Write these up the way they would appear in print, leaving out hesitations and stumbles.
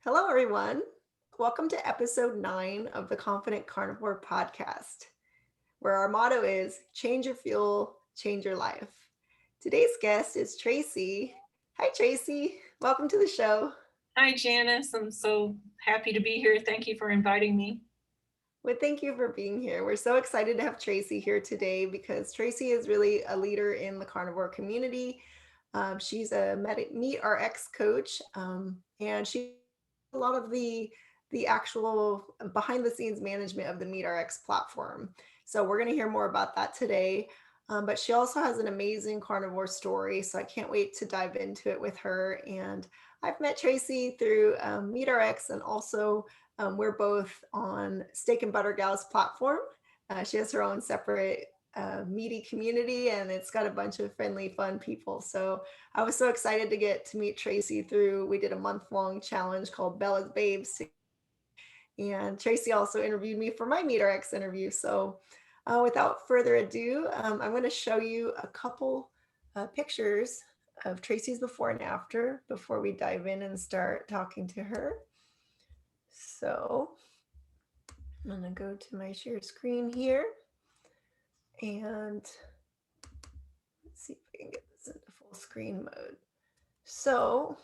Hello, everyone. Welcome to episode 9 of the Confident Carnivore podcast, where our motto is change your fuel, change your life. Today's guest is Tracy. Hi, Tracy. Welcome to the show. Hi, Janice. I'm so happy to be here. Thank you for inviting me. Well, thank you for being here. We're so excited to have Tracy here today because Tracy is really a leader in the carnivore community. She's a meat RX coach, and she a lot of the actual behind the scenes management of the meat RX platform. So we're going to hear more about that today. But she also has an amazing carnivore story, so I can't wait to dive into it with her. And I've met Tracy through Meat RX, and also we're both on Steak and Butter Gal's platform. She has her own separate meaty community, and it's got a bunch of friendly, fun people. So I was so excited to get to meet Tracy through. We did a month-long challenge called Bella's Babes, and Tracy also interviewed me for my Meet RX interview. So without further ado, I'm going to show you a couple pictures of Tracy's before and after before we dive in and start talking to her. So I'm going to go to my share screen here, and let's see if I can get this into full screen mode. So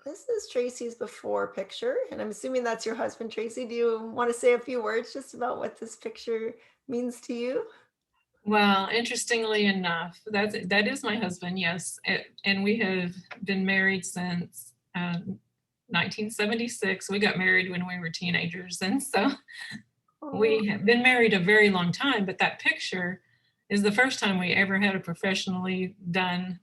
this is Tracy's before picture, and I'm assuming that's your husband, Tracy. Do you want to say a few words just about what this picture means to you? Well, interestingly enough, that is my husband, yes. And we have been married since 1976. We got married when we were teenagers. And so Oh, we have been married a very long time. But that picture is the first time we ever had a professionally done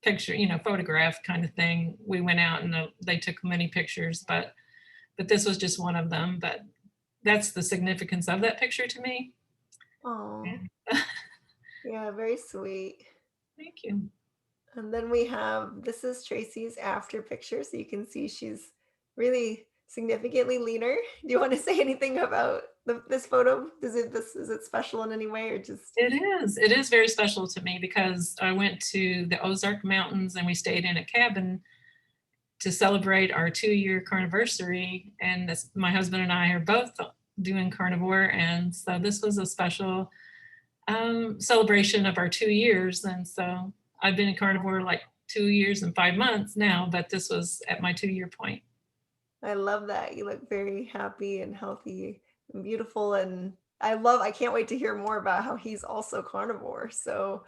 picture, photograph kind of thing. We went out and they took many pictures, but this was just one of them. But that's the significance of that picture to me. oh, Yeah. yeah, very sweet. Thank you. And then we have this is Tracy's after picture, so you can see she's really significantly leaner. Do you want to say anything about this photo? Is it special in any way, or just? It is. It is very special to me because I went to the Ozark Mountains and we stayed in a cabin to celebrate our 2-year carniversary. And my husband and I are both doing carnivore. And so this was a special celebration of our 2 years. And so I've been a carnivore like 2 years and 5 months now, but this was at my 2-year point. I love that. You look very happy and healthy and beautiful. And I can't wait to hear more about how he's also carnivore. So,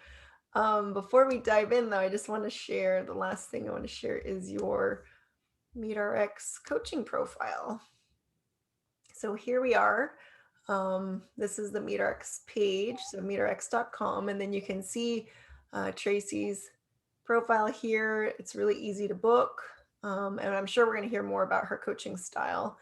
before we dive in, though, I just want to share the last thing I want to share is your MeetRx coaching profile. So here we are. This is the MeetRx page, so meetrx.com. And then you can see Tracy's profile here. It's really easy to book. And I'm sure we're going to hear more about her coaching style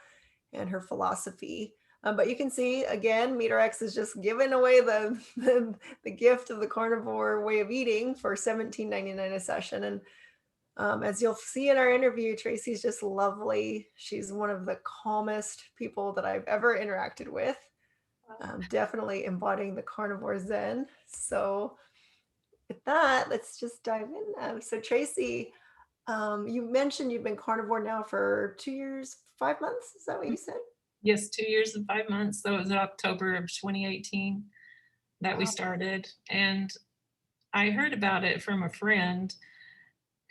and her philosophy. But you can see, again, MeetRx is just giving away the gift of the carnivore way of eating for $17.99 a session. And as you'll see in our interview, Tracy's just lovely. She's one of the calmest people that I've ever interacted with. Definitely embodying the carnivore zen. So with that, let's just dive in. So Tracy, you mentioned you've been carnivore now for 2 years, 5 months. Is that what you said? Yes, 2 years and 5 months. So it was in October of 2018 that we Wow. started. And I heard about it from a friend,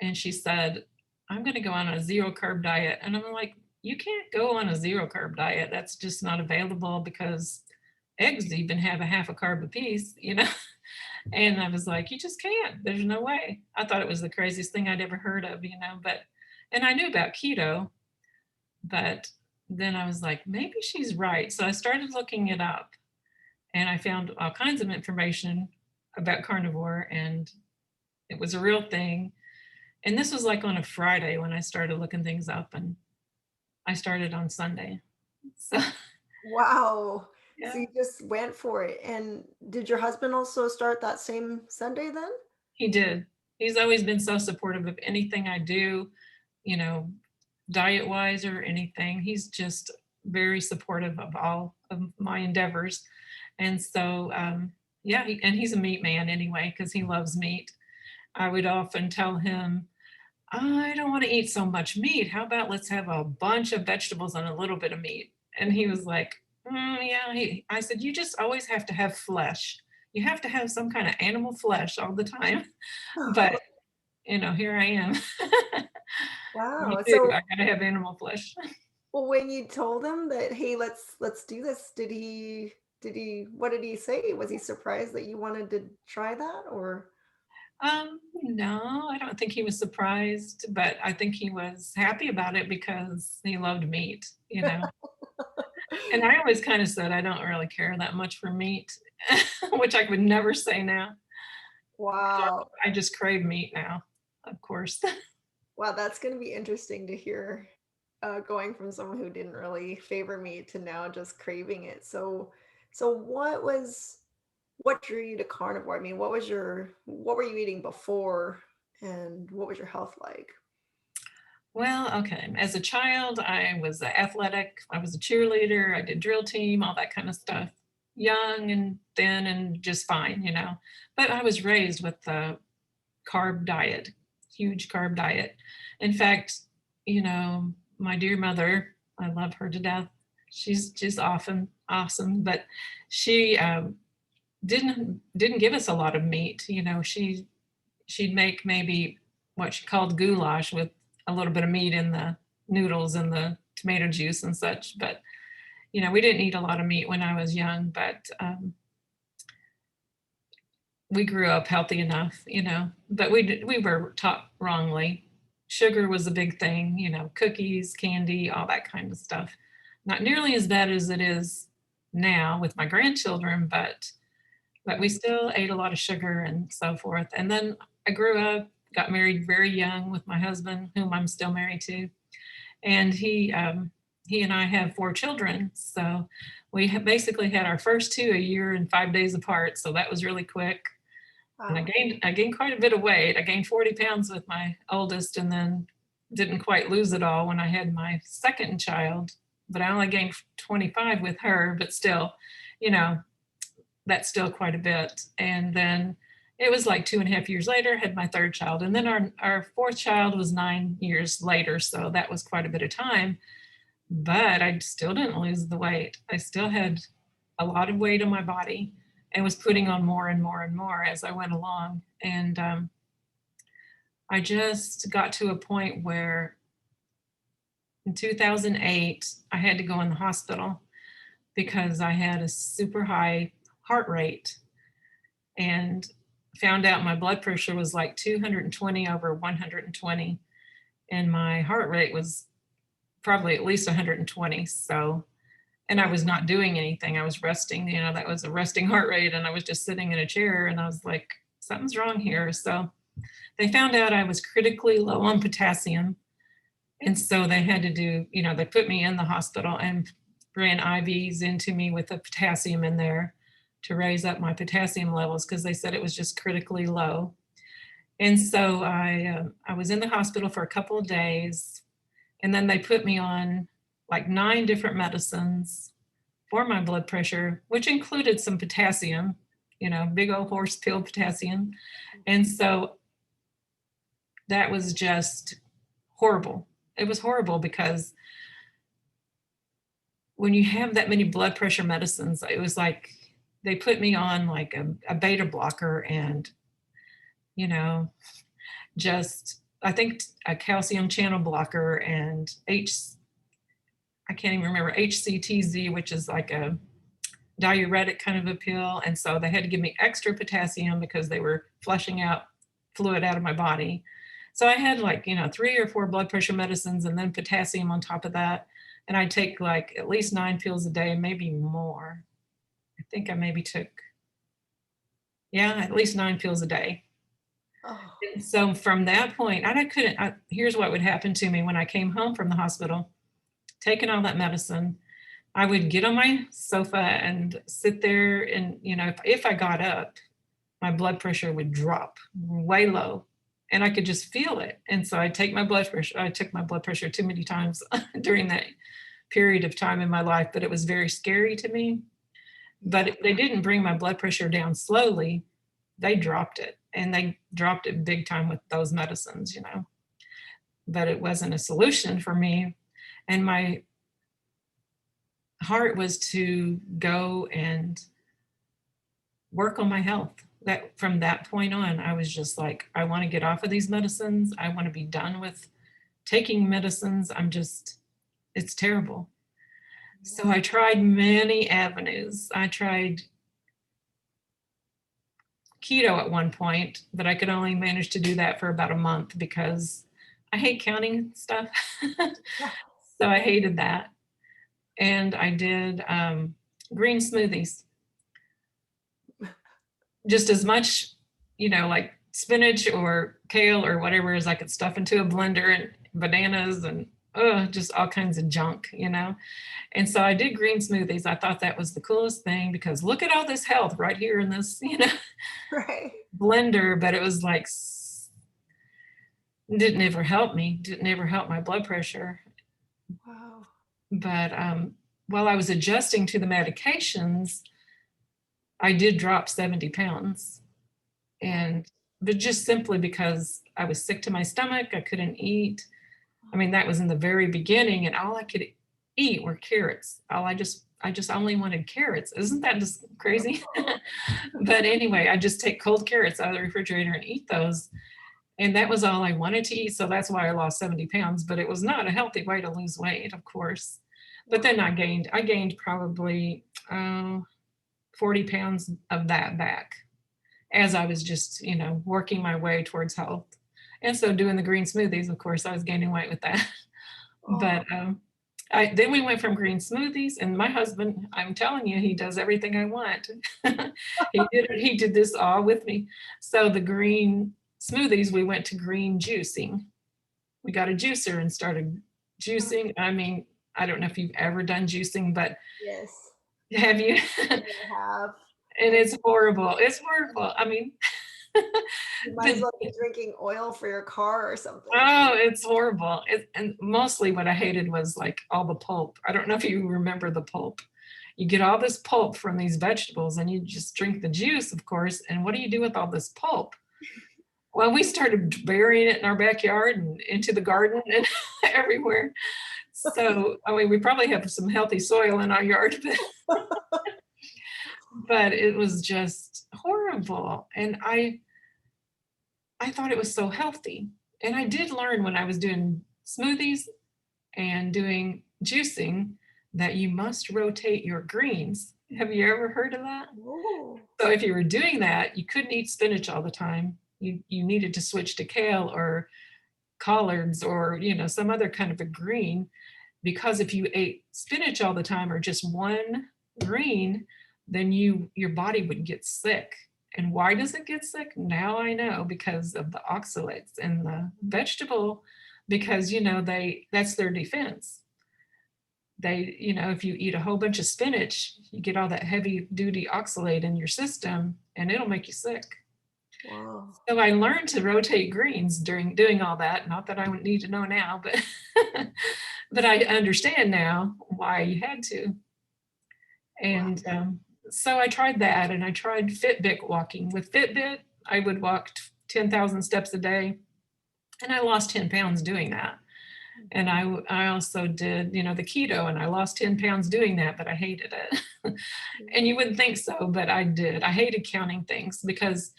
and she said, I'm going to go on a zero carb diet. And I'm like, you can't go on a zero carb diet. That's just not available because eggs even have a half a carb apiece. And I was like, you just can't. There's no way. I thought it was the craziest thing I'd ever heard of. And I knew about keto, but then I was like, maybe she's right. So I started looking it up and I found all kinds of information about carnivore, and it was a real thing. And this was like on a Friday when I started looking things up, and I started on Sunday. So Wow. So yeah, you just went for it. And did your husband also start that same Sunday then? he did. He's always been so supportive of anything I do, you know, diet wise or anything. He's just very supportive of all of my endeavors. And so, yeah, and he's a meat man anyway, because he loves meat. I would often tell him I don't want to eat so much meat. How about let's have a bunch of vegetables and a little bit of meat? And he was like, yeah. I said, you just always have to have flesh. You have to have some kind of animal flesh all the time. But, here I am. Me Wow. too. So, I gotta have animal flesh. well, when you told him that, "Hey, let's do this," did he what did he say? Was he surprised that you wanted to try that, or No, I don't think he was surprised, but I think he was happy about it because he loved meat. And I always kind of said I don't really care that much for meat, which I would never say now. Wow. I just crave meat now, of course. Wow, that's gonna be interesting to hear, going from someone who didn't really favor meat to now just craving it. So what drew you to carnivore? I mean, what were you eating before, and what was your health like? Well, okay. As a child, I was athletic. I was a cheerleader. I did drill team, all that kind of stuff. Young and thin and just fine. But I was raised with a carb diet, huge carb diet. In fact, my dear mother, I love her to death. She's just awesome. But she didn't give us a lot of meat. She'd make maybe what she called goulash with a little bit of meat in the noodles and the tomato juice and such. But we didn't eat a lot of meat when I was young, but we grew up healthy enough. But we were taught wrongly. Sugar was a big thing, cookies, candy, all that kind of stuff. Not nearly as bad as it is now with my grandchildren, but we still ate a lot of sugar and so forth. And then I grew up, got married very young with my husband, whom I'm still married to, and he and I have 4 children. So we basically had our first two a year and 5 days apart. So that was really quick. And Wow. I gained quite a bit of weight. I gained 40 pounds with my oldest, and then didn't quite lose it all when I had my second child. But I only gained 25 with her, but still, you know, that's still quite a bit. And then it was like 2.5 years later, had my third child. And then our fourth child was 9 years later. So that was quite a bit of time. But I still didn't lose the weight. I still had a lot of weight on my body and was putting on more and more and more as I went along. And I just got to a point where in 2008, I had to go in the hospital because I had a super high heart rate and found out my blood pressure was like 220 over 120. And my heart rate was probably at least 120. So, and I Wow. was not doing anything. I was resting, that was a resting heart rate. And I was just sitting in a chair and I was like, something's wrong here. So they found out I was critically low on potassium. And so they had to they put me in the hospital and ran IVs into me with the potassium in there to raise up my potassium levels because they said it was just critically low. And so I was in the hospital for a couple of days, and then they put me on like 9 different medicines for my blood pressure, which included some potassium, big old horse pill potassium. And so that was just horrible. It was horrible because when you have that many blood pressure medicines, it was like they put me on like a beta blocker and, you know, just I think a calcium channel blocker and I can't even remember HCTZ, which is like a diuretic kind of a pill. And so they had to give me extra potassium because they were flushing out fluid out of my body. So I had like, 3 or 4 blood pressure medicines and then potassium on top of that. And I take like at least 9 pills a day, maybe more. I think I maybe took, yeah, at least 9 pills a day. Oh, And so from that point, and I couldn't, here's what would happen to me when I came home from the hospital, taking all that medicine. I would get on my sofa and sit there and, if I got up, my blood pressure would drop way low and I could just feel it. And so I took my blood pressure too many times during that period of time in my life, but it was very scary to me. yeah. But they didn't bring my blood pressure down slowly. They dropped it and they dropped it big time with those medicines. but it wasn't a solution for me. And my heart was to go and work on my health. That from that point on, I was just like, I want to get off of these medicines. I want to be done with taking medicines. It's terrible. So I tried many avenues. I tried keto at one point, but I could only manage to do that for about a month because I hate counting stuff. So I hated that. And I did green smoothies. Just as much, like spinach or kale or whatever as I could stuff into a blender, and bananas and just all kinds of junk. And so I did green smoothies. I thought that was the coolest thing because look at all this health right here in this, Right. blender. But it was like, didn't ever help me, didn't ever help my blood pressure. Wow. But while I was adjusting to the medications, I did drop 70 pounds. But just simply because I was sick to my stomach, I couldn't eat. I mean, that was in the very beginning, and all I could eat were carrots. I just only wanted carrots. Isn't that just crazy? But anyway, I just take cold carrots out of the refrigerator and eat those. And that was all I wanted to eat. So that's why I lost 70 pounds, but it was not a healthy way to lose weight, of course. But then I gained probably 40 pounds of that back as I was just, working my way towards health. And so doing the green smoothies, of course, I was gaining weight with that. But then we went from green smoothies, and my husband, I'm telling you, he does everything I want. He did this all with me. So the green smoothies, we went to green juicing. We got a juicer and started juicing. I mean, I don't know if you've ever done juicing, but Yes. have you? I have. And it's horrible. It's horrible. I mean, You might as well be drinking oil for your car or something. oh, it's horrible. And mostly what I hated was like all the pulp. I don't know if you remember the pulp. You get all this pulp from these vegetables and you just drink the juice, of course. And what do you do with all this pulp? Well, we started burying it in our backyard and into the garden and everywhere. So, I mean, we probably have some healthy soil in our yard, but it was just horrible. And I thought it was so healthy. And I did learn when I was doing smoothies and doing juicing that you must rotate your greens. Have you ever heard of that? Ooh. So if you were doing that, you couldn't eat spinach all the time. You needed to switch to kale or collards or, some other kind of a green, because if you ate spinach all the time or just one green, then your body would get sick. And why does it get sick? Now I know, because of the oxalates in the vegetable, because that's their defense. They, if you eat a whole bunch of spinach, you get all that heavy duty oxalate in your system and it'll make you sick. Wow. So I learned to rotate greens during doing all that. Not that I would need to know now, but but I understand now why you had to. And so I tried that, and I tried Fitbit walking. With Fitbit, I would walk 10,000 steps a day, and I lost 10 pounds doing that. And I also did, the keto, and I lost 10 pounds doing that, but I hated it. And you wouldn't think so, but I did. I hated counting things because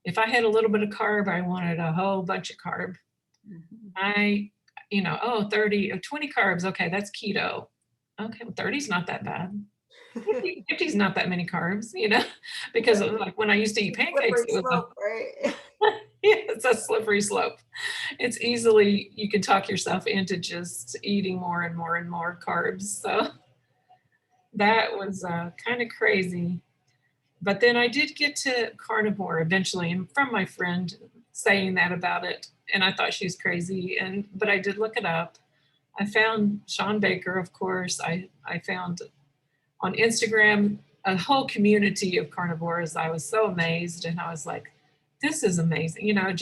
if I had a little bit of carb, I wanted a whole bunch of carb. I, 30 or 20 carbs. Okay, that's keto. Okay, well, 30 is not that bad. 50 is not that many carbs, because like when I used to eat pancakes, it was slope, right? yeah, it's a slippery slope. It's easily, you can talk yourself into just eating more and more and more carbs. So that was kind of crazy. But then I did get to carnivore eventually, and from my friend saying that about it, and I thought she was crazy. But I did look it up. I found Sean Baker, of course. I found on Instagram a whole community of carnivores. I was so amazed, and I was like, this is amazing, and I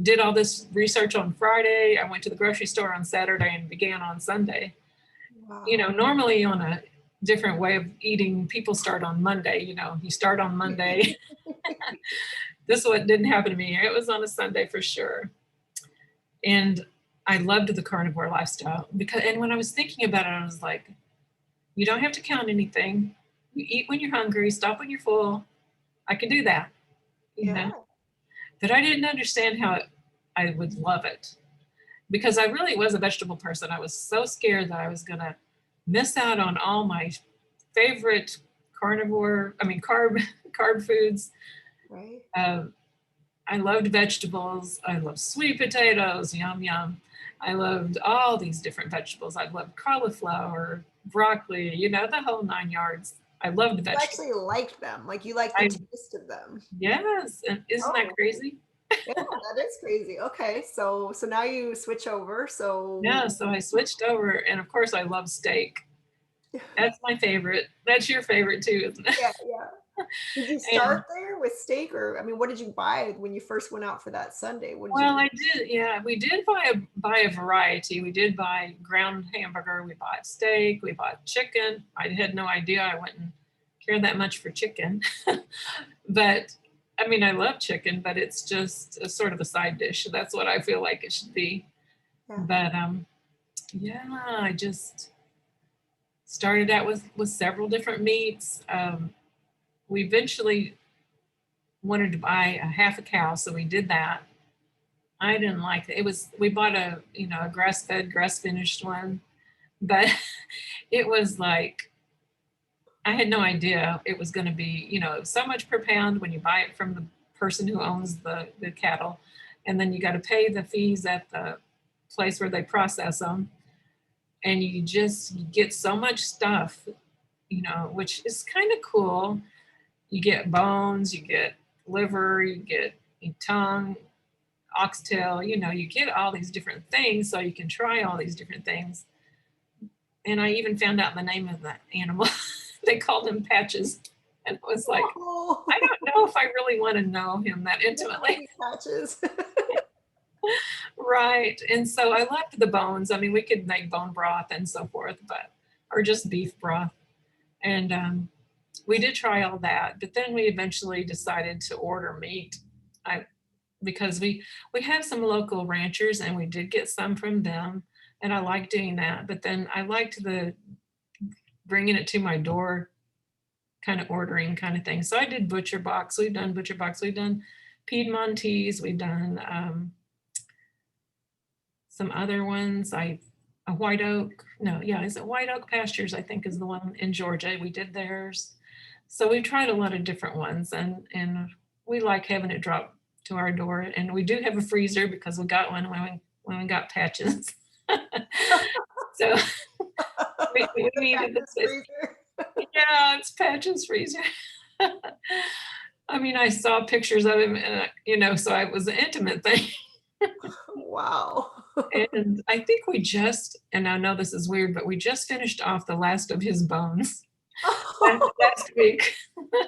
did all this research on Friday. I went to the grocery store on Saturday and began on Sunday. Wow. Normally on a different way of eating, people start on Monday, you start on Monday. This one didn't happen to me. It was on a Sunday for sure. And I loved the carnivore lifestyle because, and when I was thinking about it, I was like, you don't have to count anything. You eat when you're hungry, stop when you're full. I can do that, you know. Yeah. But I didn't understand how I would love it because I really was a vegetable person. I was so scared that I was going to miss out on all my favorite carb foods. Right. Um, I loved vegetables. I loved sweet potatoes, yum, yum. I loved all these different vegetables. I loved cauliflower, broccoli, the whole 9 yards. I loved You vegetables. actually liked them. Like you liked the I, taste of them. yes. And isn't that Oh, crazy? yeah, that is crazy. Okay. So now you switch over. So Yeah. So I switched over. And of course, I love steak. That's my favorite. That's your favorite too, isn't it? yeah, yeah. Did you And start there with steak or I mean, what did you buy when you first went out for that Sunday? What did well, you I did. Yeah, we did buy a variety. We did buy ground hamburger. We bought steak. We bought chicken. I had no idea I wouldn't care that much for chicken, but I mean, I love chicken, but it's just a sort of a side dish. That's what I feel like it should be. Yeah. But yeah, I just started out with several different meats. We eventually wanted to buy a half a cow, so we did that. I didn't like it. We bought a grass fed, grass finished one, but it was like I had no idea it was going to be, so much per pound when you buy it from the person who owns the cattle. And then you got to pay the fees at the place where they process them. And you get so much stuff, which is kind of cool. You get bones, you get liver, you get tongue, oxtail, you get all these different things so you can try all these different things. And I even found out the name of the animal. They called him Patches. And I was like, I Oh, don't know if I really want to know him that intimately. baby patches. Right. And so I loved the bones. I mean, we could make bone broth and so forth, or just beef broth. And we did try all that, but then we eventually decided to order meat. I because we have some local ranchers and we did get some from them, and I like doing that. But then I liked the bringing it to my door kind of ordering kind of thing. So I did butcher box. We've done butcher box. We've done Piedmontese. We've done some other ones. A White Oak. No, yeah, is it White Oak Pastures? I think is the one in Georgia. We did theirs. So we've tried a lot of different ones, and we like having it drop to our door. And we do have a freezer because we got one when we got Patches. So we The needed the patches space. freezer. Yeah, it's Patches freezer. I mean, I saw pictures of him, and so it was an intimate thing. Wow. And I think and I know this is weird, but we just finished off the last of his bones last week. At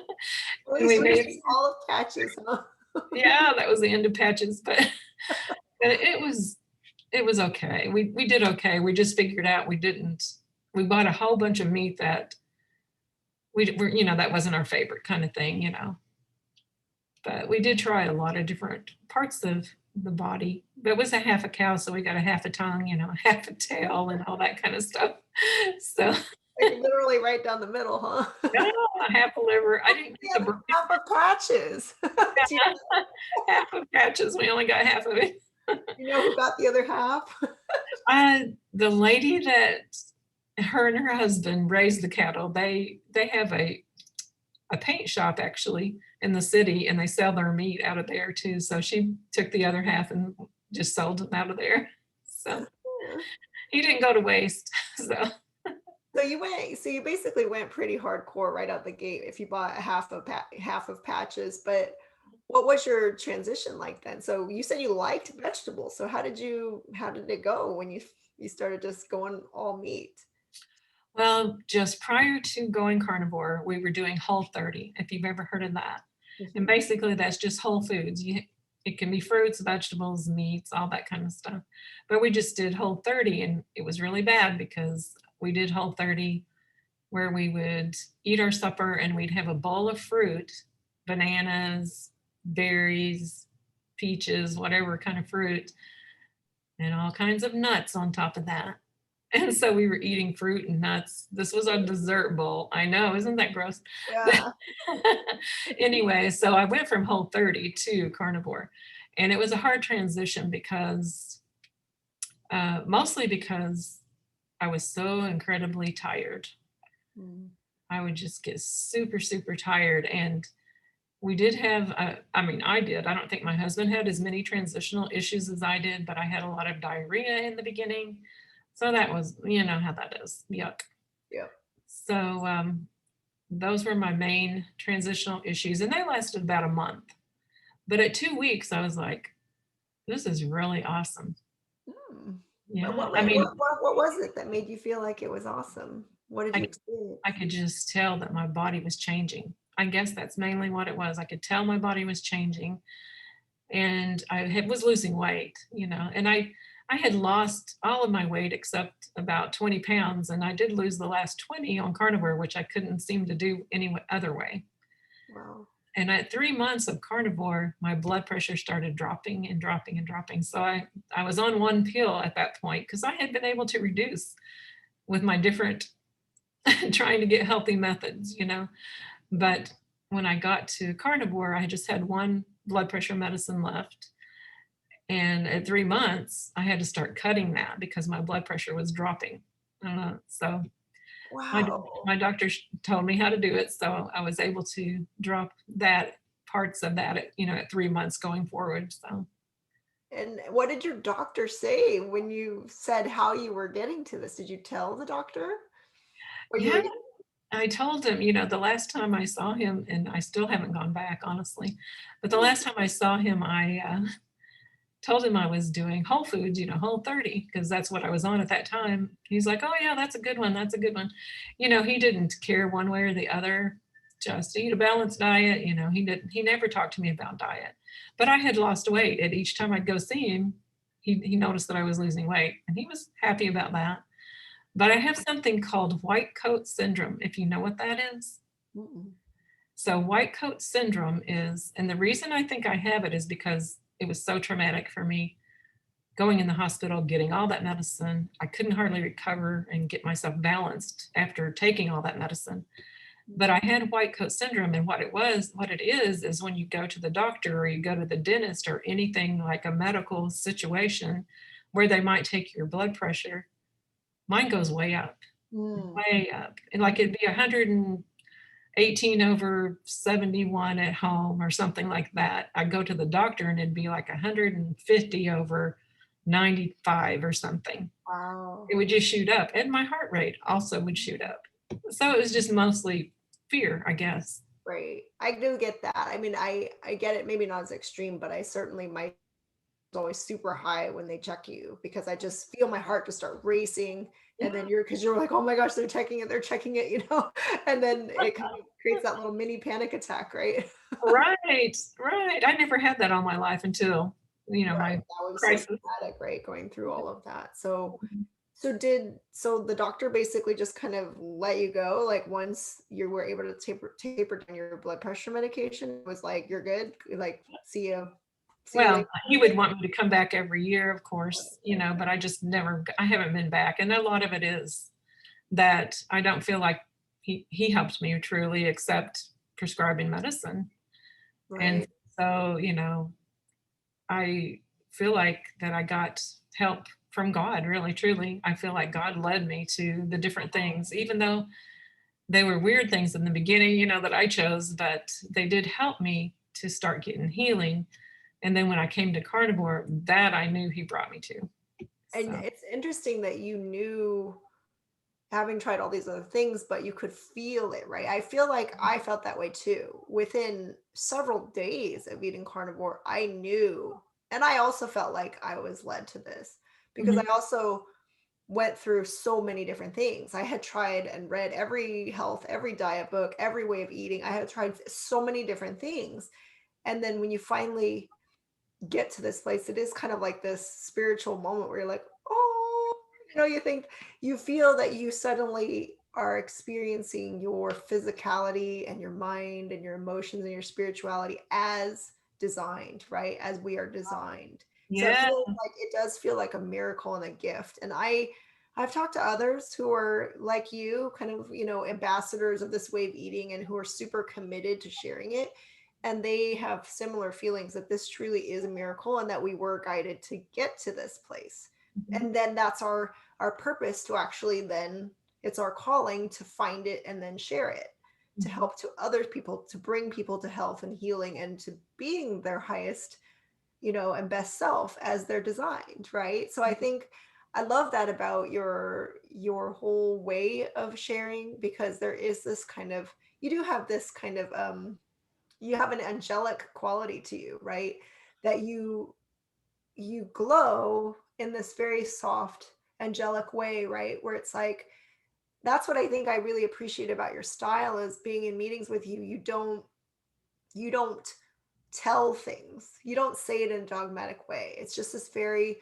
And least we finished made, all of patches, huh? yeah, that was the end of Patches, but it was okay. We did okay. We just figured out we bought a whole bunch of meat that that wasn't our favorite kind of thing. But we did try a lot of different parts of the body. But it was a half a cow, so we got a half a tongue, half a tail, and all that kind of stuff. So Like literally right down the middle, huh? yeah, a half a liver. I didn't The get the other half of patches. Do half of Patches. We only got half of it. you know who got the other half? The lady that her and her husband raised the cattle, they have a paint shop actually in the city, and they sell their meat out of there too. So she took the other half and just sold them out of there. So he didn't go to waste. So So you basically went pretty hardcore right out the gate if you bought half of patches, but what was your transition like then? So you said you liked vegetables. So how did it go when you started just going all meat? well, just prior to going carnivore, we were doing Whole30, if you've ever heard of that. And Mhm. basically that's just whole foods. It can be fruits, vegetables, meats, all that kind of stuff. But we just did Whole30, and it was really bad because we did Whole30 where we would eat our supper and we'd have a bowl of fruit, bananas, berries, peaches, whatever kind of fruit. and all kinds of nuts on top of that. And so we were eating fruit and nuts. This was our dessert bowl. I know, isn't that gross? Yeah. Anyway, so I went from Whole30 to carnivore. And it was a hard transition because, mostly because I was so incredibly tired. Mm. I would just get super, super tired. And we did have, I mean, I did. I don't think my husband had as many transitional issues as I did, but I had a lot of diarrhea in the beginning. So that was, you know how that is. Yuck. Yep. So those were my main transitional issues, and they lasted about a month. But at 2 weeks, I was like, this is really awesome. Mm. But Yeah. what I made mean, what was it that made you feel like it was awesome? What did you I, experience? I could just tell that my body was changing. I guess that's mainly what it was. I could tell my body was changing, and was losing weight, you know, and I had lost all of my weight except about 20 pounds, and I did lose the last 20 on carnivore, which I couldn't seem to do any other way. Wow. And at 3 months of carnivore, my blood pressure started dropping and dropping and dropping. So I was on one pill at that point because I had been able to reduce with my different trying to get healthy methods, you know. But when I got to carnivore, I just had one blood pressure medicine left. And at 3 months, I had to start cutting that because my blood pressure was dropping. So my, Wow. my doctor told me how to do it. So I was able to drop that parts of that at, you know, at 3 months going forward. So And what did your doctor say when you said how you were getting to this? Did you tell the doctor what you yeah, were getting? I told him, you know, the last time I saw him, and I still haven't gone back, honestly, but the last time I saw him, I told him I was doing Whole Foods, you know, Whole30, because that's what I was on at that time. He's like, oh, yeah, that's a good one. That's a good one. You know, he didn't care one way or the other, just eat a balanced diet. You know, he never talked to me about diet. But I had lost weight. And each time I'd go see him, he noticed that I was losing weight, and he was happy about that. But I have something called white coat syndrome, if you know what that is. Mm-mm. So white coat syndrome is, and the reason I think I have it is because it was so traumatic for me going in the hospital, getting all that medicine. I couldn't hardly recover and get myself balanced after taking all that medicine. But I had white coat syndrome, and what it is when you go to the doctor or you go to the dentist or anything like a medical situation where they might take your blood pressure, mine goes Mm. way up. And like it'd be 118 over 71 at home or something like that. I'd go to the doctor and it'd be like 150 over 95 or something. Wow. It would just shoot up. And my heart rate also would shoot up. So it was just mostly fear, I guess. Right. I do get that. I mean, I get it, maybe not as extreme, but I certainly my is always super high when they check you because I just feel my heart just start racing. Yeah. And then because you're like, oh my gosh, they're checking it, you know, and then it kind of creates that little mini panic attack, right? Right, right. I never had that all my life until, you know, Right. my That was so crisis. traumatic, right? Going through all of that. So the doctor basically just kind of let you go, like once you were able to taper down your blood pressure medication, it was like you're good, like see you Well, later. he would want me to come back every year, of course, you know, but I just never, I haven't been back. And a lot of it is that I don't feel like he helped me truly except prescribing medicine. And Right. so, you know, I feel like that I got help from God, really, truly. I feel like God led me to the different things, even though they were weird things in the beginning, you know, that I chose, but they did help me to start getting healing. And then when I came to carnivore, that I knew he brought me to. And So, it's interesting that you knew having tried all these other things, but you could feel it, right? I feel like I felt that way too. Within several days of eating carnivore, I knew, and I also felt like I was led to this because I mhm. also went through so many different things. I had tried and read every health, every diet book, every way of eating. I had tried so many different things. And then when you finally get to this place, it is kind of like this spiritual moment where you're like, oh, you think you feel that you suddenly are experiencing your physicality and your mind and your emotions and your spirituality as designed, right? As we are designed. So it Yeah. feels like it does feel like a miracle and a gift. And I've talked to others who are like you, kind of, ambassadors of this way of eating and who are super committed to sharing it. And they have similar feelings that this truly is a miracle and that we were guided to get to this place. Mhm. And then that's our purpose to actually then it's our calling to find it and then share it, to Mhm. help to other people, to bring people to health and healing and to being their highest, and best self as they're designed, right? So I think I love that about your whole way of sharing, because there is this kind of, you do have this kind of you have an angelic quality to you, right? That you glow in this very soft angelic way, right? Where it's like, that's what I think I really appreciate about your style, is being in meetings with you. You don't tell things. You don't say it in a dogmatic way. It's just this very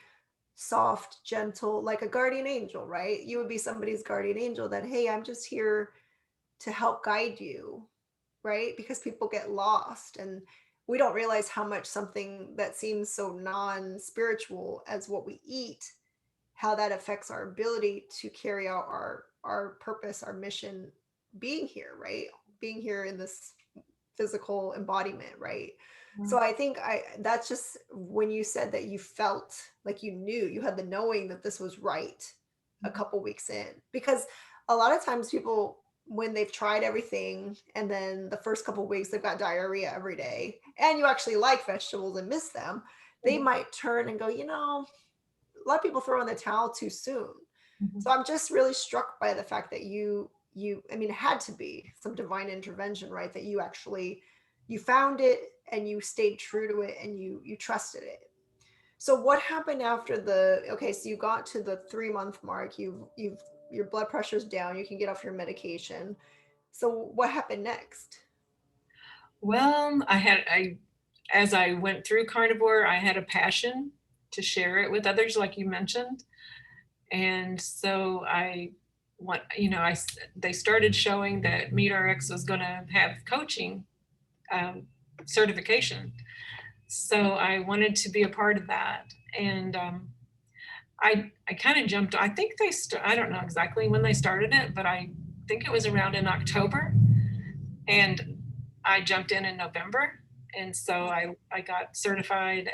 soft, gentle, like a guardian angel, right? You would be somebody's guardian angel that, hey, I'm just here to help guide you, right? Because people get lost and we don't realize how much something that seems so non spiritual as what we eat, how that affects our ability to carry out our purpose, our mission, being here, right? Being here in this physical embodiment, right? So I think I that's just when you said that you felt like you knew, you had the knowing that this was right a couple weeks in. Because a lot of times people, when they've tried everything and then the first couple weeks they've got diarrhea every day and you actually like vegetables and miss them, they Mhm. might turn and go, a lot of people throw in the towel too soon. So Mhm. I'm just really struck by the fact that I mean, it had to be some divine intervention, right? That you actually, you found it and you stayed true to it and you trusted it. So what happened after okay, so you got to the 3 month mark, you've your blood pressure's down, you can get off your medication. So what happened next? Well, as I went through carnivore, I had a passion to share it with others, like you mentioned. And so they started showing that MeatRx was going to have coaching um, certification. So I wanted to be a part of that. And I kind of jumped, I think I don't know exactly when they started it, but I think it was around in October. And I jumped in November. And so I got certified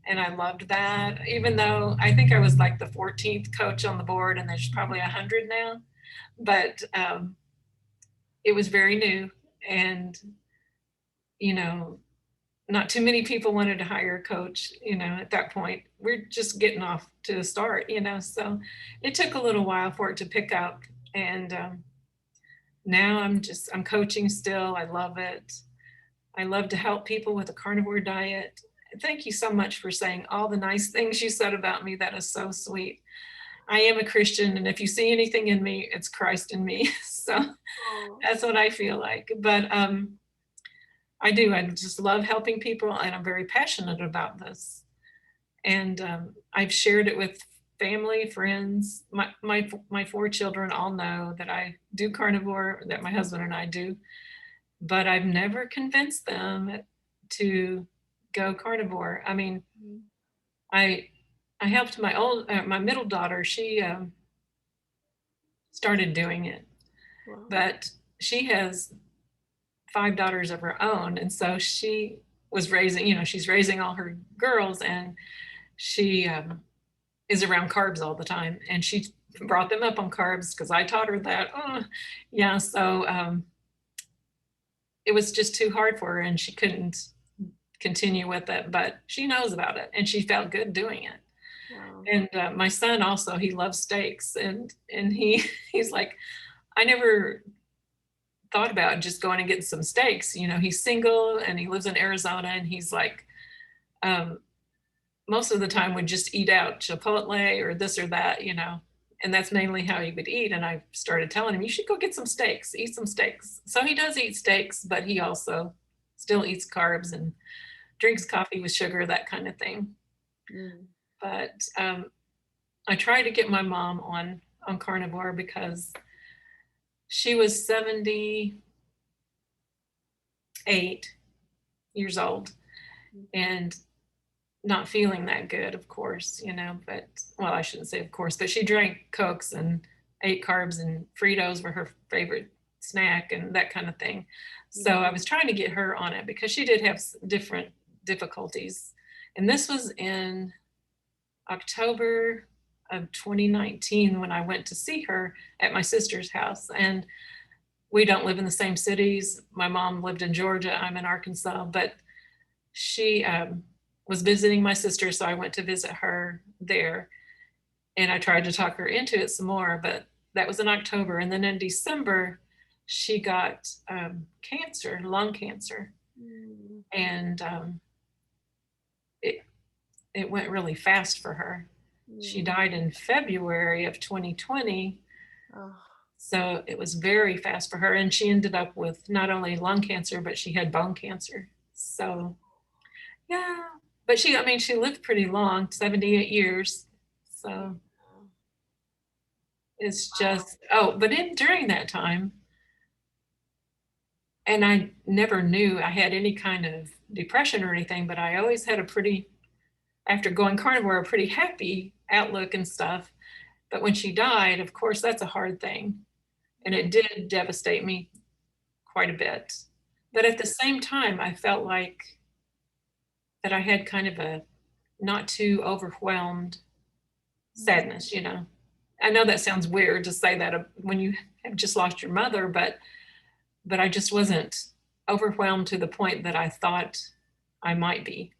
and I loved that, even though I think I was like the 14th coach on the board and there's probably 100 now. But it was very new. And, you know, not too many people wanted to hire a coach, at that point. We're just getting off to the start, so it took a little while for it to pick up. And now I'm coaching still. I love it. I love to help people with a carnivore diet. Thank you so much for saying all the nice things you said about me. That is so sweet. I am a Christian, and if you see anything in me, it's Christ in me. So Oh, that's what I feel like. But I do. I just love helping people, and I'm very passionate about this. And I've shared it with family, friends. My 4 children all know that I do carnivore, that my husband and I do, but I've never convinced them to go carnivore. I mean, mm, I I helped my middle daughter. She started doing it, wow. but she has 5 daughters of her own, and so she was raising. She's raising all her girls, and she is around carbs all the time, and she brought them up on carbs because I taught her that. Oh, yeah, so it was just too hard for her, and she couldn't continue with it. But she knows about it, and she felt good doing it. Wow. And my son also, he loves steaks, and he's like, I never thought about just going and getting some steaks. He's single and he lives in Arizona, and he's like, um, most of the time would just eat out Chipotle or this or that, and that's mainly how he would eat. And I started telling him, you should go get some steaks, eat some steaks. So he does eat steaks, but he also still eats carbs and drinks coffee with sugar, that kind of thing. Mm, But I tried to get my mom on carnivore because she was 78 years old, mm, and not feeling that good, of course, but well, I shouldn't say of course, but she drank Cokes and ate carbs, and Fritos were her favorite snack and that kind of thing. So I Mhm. was trying to get her on it because she did have different difficulties. And this was in October of 2019 when I went to see her at my sister's house. And we don't live in the same cities. My mom lived in Georgia, I'm in Arkansas, but she was visiting my sister, so I went to visit her there, and I tried to talk her into it some more, but that was in October. And then in December, she got cancer, lung cancer, Mm. and it, it went really fast for her. She Mm. died in February of 2020. Oh, So it was very fast for her. And she ended up with not only lung cancer, but she had bone cancer. So yeah, but I mean, she lived pretty long, 78 years. yeah. So it's Wow. just, oh, but during that time, and I never knew I had any kind of depression or anything, but I always had after going carnivore, a pretty happy outlook and stuff. But when she died, of course, that's a hard thing. And Mm. it did devastate me quite a bit. But at the same time, I felt like that I had kind of a not too overwhelmed sadness. I know that sounds weird to say that when you have just lost your mother, but I just wasn't overwhelmed to the point that I thought I might be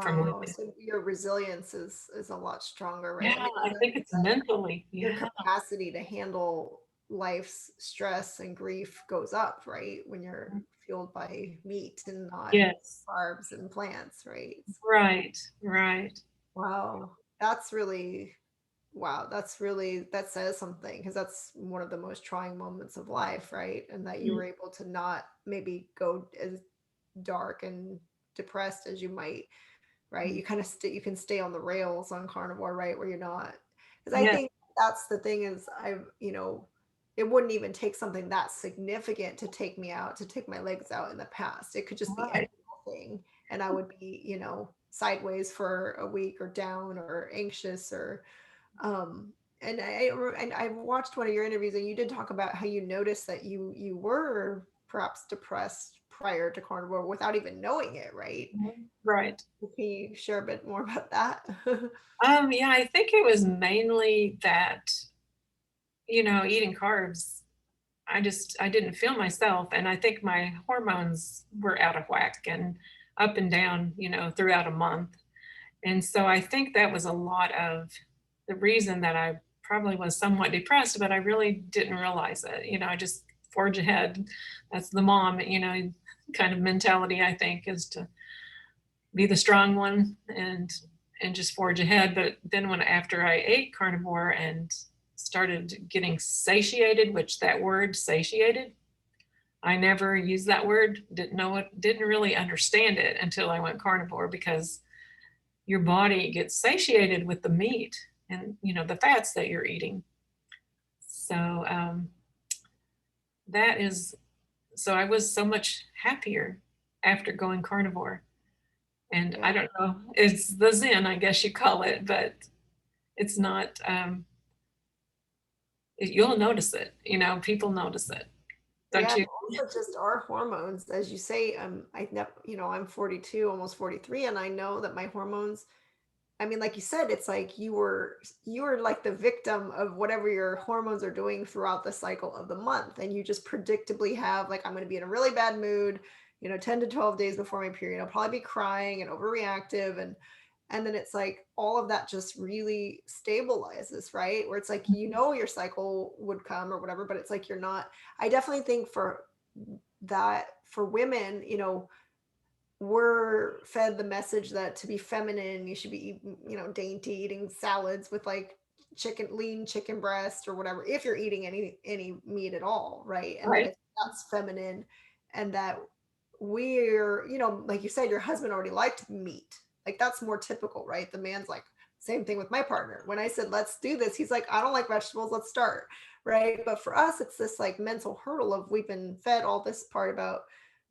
from Wow. living. So your resilience is a lot stronger, right? Yeah, It makes I think sense it's that mentally. your Yeah. capacity to handle life's stress and grief goes up, right? When you're fueled by meat and not Yes. carbs and plants, right? Right. Right. Wow. That's really, wow. That's really, that says something because that's one of the most trying moments of life, right? And that you Mm. were able to not maybe go as dark and depressed as you might, right? You kind of you can stay on the rails on carnivore, right? Where you're not, because I Yes. think that's the thing is it wouldn't even take something that significant to take me out, to take my legs out in the past. It could just be any Right. little thing, and I would be, sideways for a week or down or anxious or um and I watched one of your interviews and you did talk about how you noticed that you were perhaps depressed prior to carnivore without even knowing it, right? Right. Can you share a bit more about that? Yeah, I think it was mainly that, eating carbs, I didn't feel myself. And I think my hormones were out of whack and up and down, throughout a month. And so I think that was a lot of the reason that I probably was somewhat depressed, but I really didn't realize it. I just forge ahead. That's the mom, kind of mentality, I think, is to be the strong one and just forge ahead. But then after I ate carnivore and started getting satiated, which that word satiated, I never used that word, didn't know it, didn't really understand it until I went carnivore, because your body gets satiated with the meat and the fats that you're eating. So that is so I was so much happier after going carnivore. And Yeah. I don't know, it's the zen, I guess you call it, but it's not. You'll notice it. People notice it, don't Yeah, you? also just our hormones, as you say, I never, I'm 42, almost 43, and I know that my hormones, I mean, like you said, it's like you were like the victim of whatever your hormones are doing throughout the cycle of the month. And you just predictably have like, I'm going to be in a really bad mood, 10 to 12 days before my period. I'll probably be crying and overreactive. And then it's like all of that just really stabilizes, right? Where it's like, your cycle would come or whatever, but it's like you're not. I definitely think for that, for women, we're fed the message that to be feminine, you should be eating, dainty, eating salads with like lean chicken breast or whatever, if you're eating any meat at all, right? And that Right. that's feminine, and that we're, like you said, your husband already liked meat. Like that's more typical, right? The man's like, same thing with my partner. When I said let's do this, he's like, I don't like vegetables, let's start, right? But for us, it's this like mental hurdle of we've been fed all this part about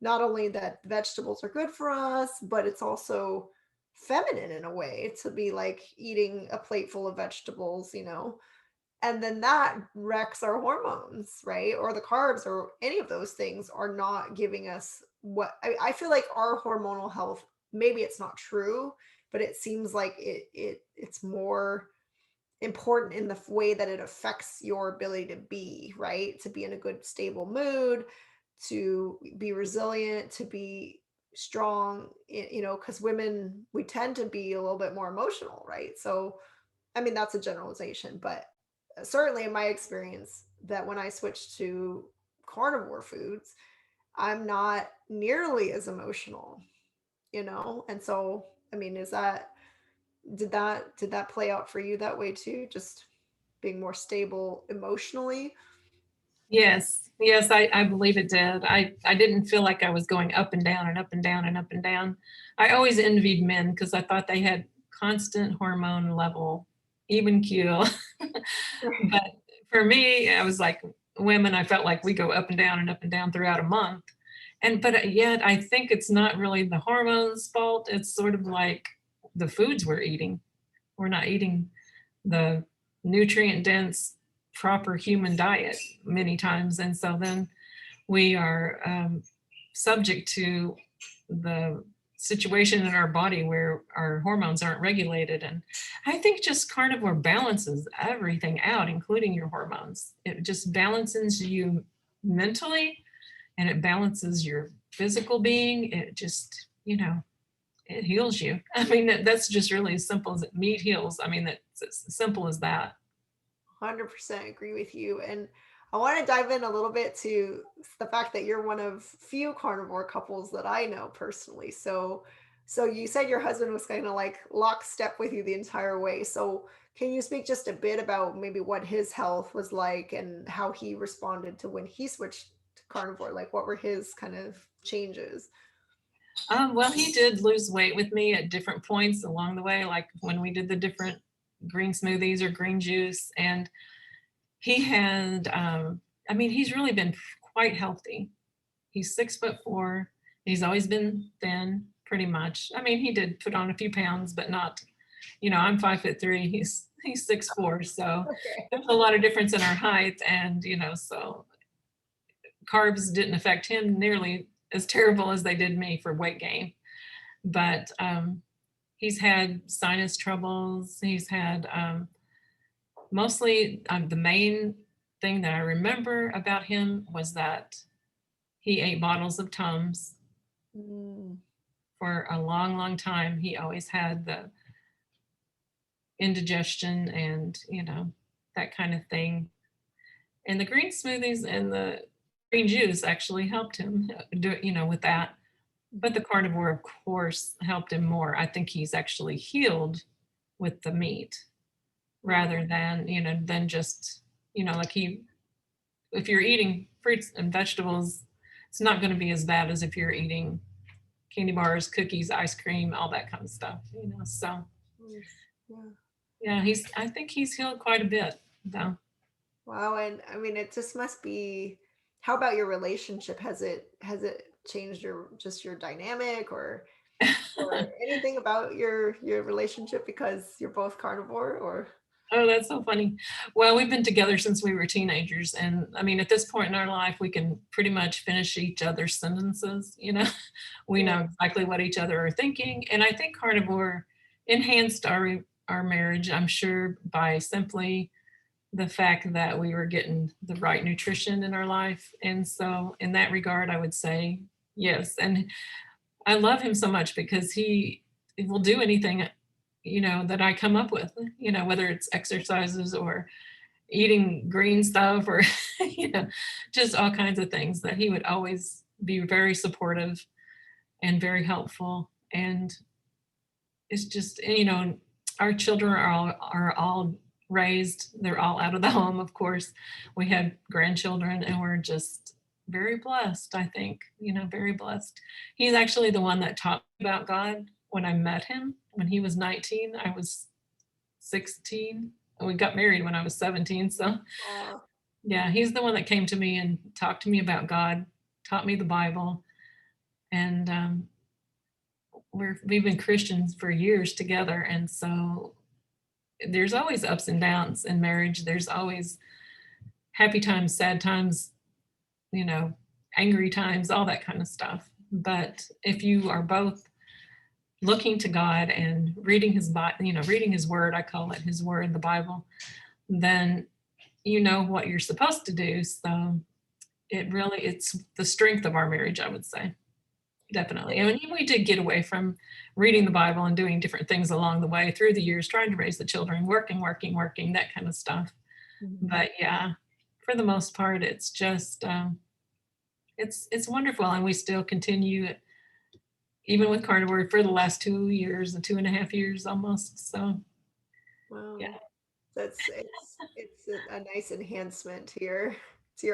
not only that vegetables are good for us, but it's also feminine in a way to be like eating a plate full of vegetables, and then that wrecks our hormones, right? Or the carbs or any of those things are not giving us what I feel like our hormonal health, maybe it's not true, but it seems like it's more important in the way that it affects your ability to be, right? To be in a good, stable mood, to be resilient, to be strong, because women, we tend to be a little bit more emotional, right? So, I mean, that's a generalization, but certainly in my experience, that when I switched to carnivore foods, I'm not nearly as emotional. And so, I mean, did that play out for you that way too? Just being more stable emotionally? Yes, yes, I believe it did. I didn't feel like I was going up and down and up and down and up and down. I always envied men because I thought they had constant hormone level, even keel. Right. But for me, I was like women, I felt like we go up and down and up and down throughout a month. And but yet I think it's not really the hormones' fault. It's sort of like the foods we're eating. We're not eating the nutrient dense proper human diet many times, and so then we are subject to the situation in our body where our hormones aren't regulated. And I think just carnivore balances everything out, including your hormones. It just balances you mentally, and it balances your physical being. It just, it heals you. I mean, that's just really as simple as meat heals. I mean, that's as simple as that. 100% agree with you. And I want to dive in a little bit to the fact that you're one of few carnivore couples that I know personally. So you said your husband was kind of like lockstep with you the entire way. So can you speak just a bit about maybe what his health was like and how he responded to when he switched to carnivore? Like what were his kind of changes? Well, he did lose weight with me at different points along the way, like when we did the different green smoothies or green juice. And he had, I mean, he's really been quite healthy. He's 6'4". He's always been thin, pretty much. I mean, he did put on a few pounds, but not, I'm 5'3". He's 6'4". So Okay. there's a lot of difference in our height. And, so carbs didn't affect him nearly as terrible as they did me for weight gain. But he's had sinus troubles. He's had mostly the main thing that I remember about him was that he ate bottles of Tums Mm, for a long, long time. He always had the indigestion and, that kind of thing. And the green smoothies and the green juice actually helped him do, with that. But the carnivore, of course, helped him more. I think he's actually healed with the meat wow. rather than, than just, like if you're eating fruits and vegetables, it's not going to be as bad as if you're eating candy bars, cookies, ice cream, all that kind of stuff. So Nice. Yeah. yeah, I think he's healed quite a bit though. Wow, and I mean, it just must be. How about your relationship? Has it changed your dynamic or anything about your relationship because you're both carnivore or Oh, that's so funny. Well, we've been together since we were teenagers. And I mean, at this point in our life, we can pretty much finish each other's sentences. We yeah. know exactly what each other are thinking. And I think carnivore enhanced our marriage, I'm sure, by simply the fact that we were getting the right nutrition in our life. And so in that regard, I would say yes. And I love him so much because he will do anything, that I come up with, whether it's exercises or eating green stuff or, you know, just all kinds of things that he would always be very supportive and very helpful. And it's just, our children are all raised, they're all out of the home, of course. We had grandchildren and we're just very blessed, I think, very blessed. He's actually the one that taught me about God when I met him. When he was 19, I was 16. And we got married when I was 17. So Uh, yeah, he's the one that came to me and talked to me about God, taught me the Bible. And we've been Christians for years together, and so there's always ups and downs in marriage. There's always happy times, sad times, you know, angry times, all that kind of stuff. But if you are both looking to God and reading his reading his word, I call it his word, the Bible, then you know what you're supposed to do. So it's the strength of our marriage, I would say. Definitely. And we did get away from reading the Bible and doing different things along the way through the years, trying to raise the children, working, that kind of stuff. Mhm. But yeah, for the most part, it's just it's wonderful, and we still continue even with carnivore for the last 2 years, 2.5 years almost. So yeah, Wow. It's a nice enhancement to your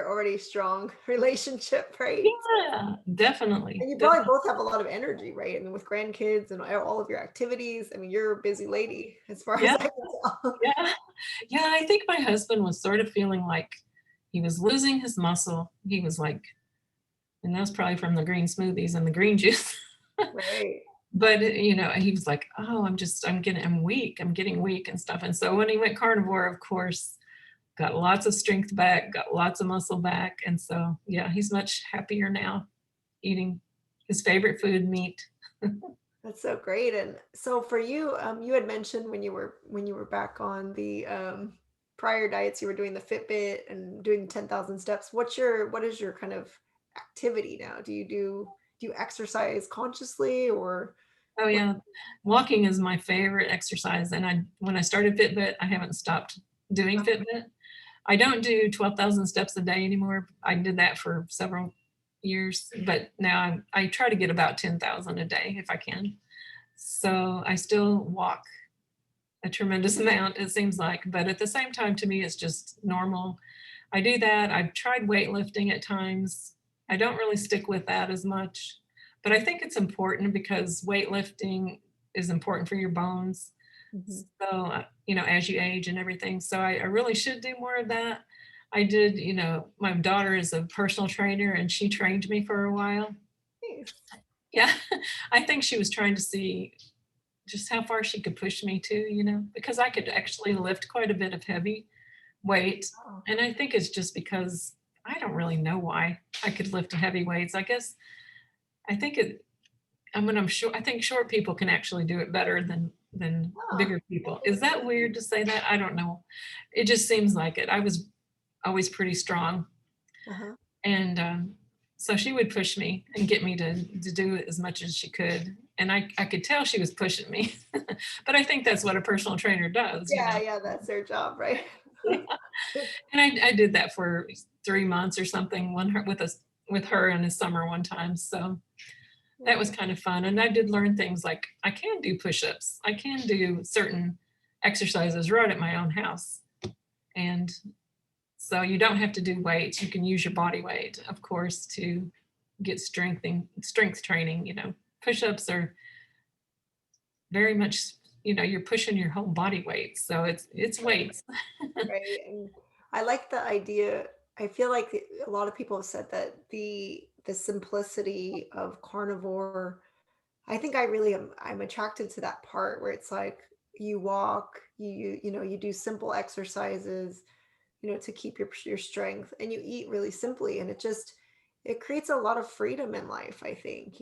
already strong relationship, right? yeah, definitely, And you probably definitely. both have a lot of energy, right? I mean, with grandkids and all of your activities. I mean, you're a busy lady as far as Yeah, I can tell. yeah, yeah. I think my husband was sort of feeling like he was losing his muscle. He was like, and that's probably from the green smoothies and the green juice. Right. But he was like, "Oh, I'm weak. I'm getting weak and stuff." And so when he went carnivore, of course, got lots of strength back, got lots of muscle back, and so yeah, he's much happier now, eating his favorite food, meat. That's so great. And so for you, you had mentioned when you were back on the prior diets, you were doing the Fitbit and doing 10,000 steps. What is your kind of activity now? Do you exercise consciously or Oh what? yeah, walking is my favorite exercise, and I when I started Fitbit, I haven't stopped doing Fitbit. I don't do 12,000 steps a day anymore. I did that for several years, but now I try to get about 10,000 a day if I can. So I still walk a tremendous amount, it seems like, but at the same time, to me, it's just normal. I do that. I've tried weightlifting at times. I don't really stick with that as much, but I think it's important because weightlifting is important for your bones. Mhm. So, as you age and everything. So I really should do more of that. I did, my daughter is a personal trainer and she trained me for a while. Nice. Yeah. I think she was trying to see just how far she could push me to, because I could actually lift quite a bit of heavy weight. Oh, And I think it's just because I don't really know why I could lift heavy weights. I guess I think it I'm sure I think short people can actually do it better than ah, bigger I people. didn't Is know that weird to say that? I don't know. It just seems like it. I was always pretty strong, that. Uh-huh. and so she would push me and get me to do it as much as she could, and I could tell she was pushing me, but I think that's what a personal trainer does, Yeah, yeah, that's their job, right? And I did that for 3 months or something with her in the summer one time. So that was Right. kind of fun. And I did learn things like I can do push-ups. I can do certain exercises right at my own house. And so you don't have to do weights. You can use your body weight, of course, to get strength training. Push-ups are very much, you're pushing your whole body weight. So it's weights. Right. And I like the idea. I feel like a lot of people have said that the simplicity of carnivore, I think I really am I'm attracted to that part where it's like you walk, you do simple exercises, to keep your strength and you eat really simply and it creates a lot of freedom in life, I think,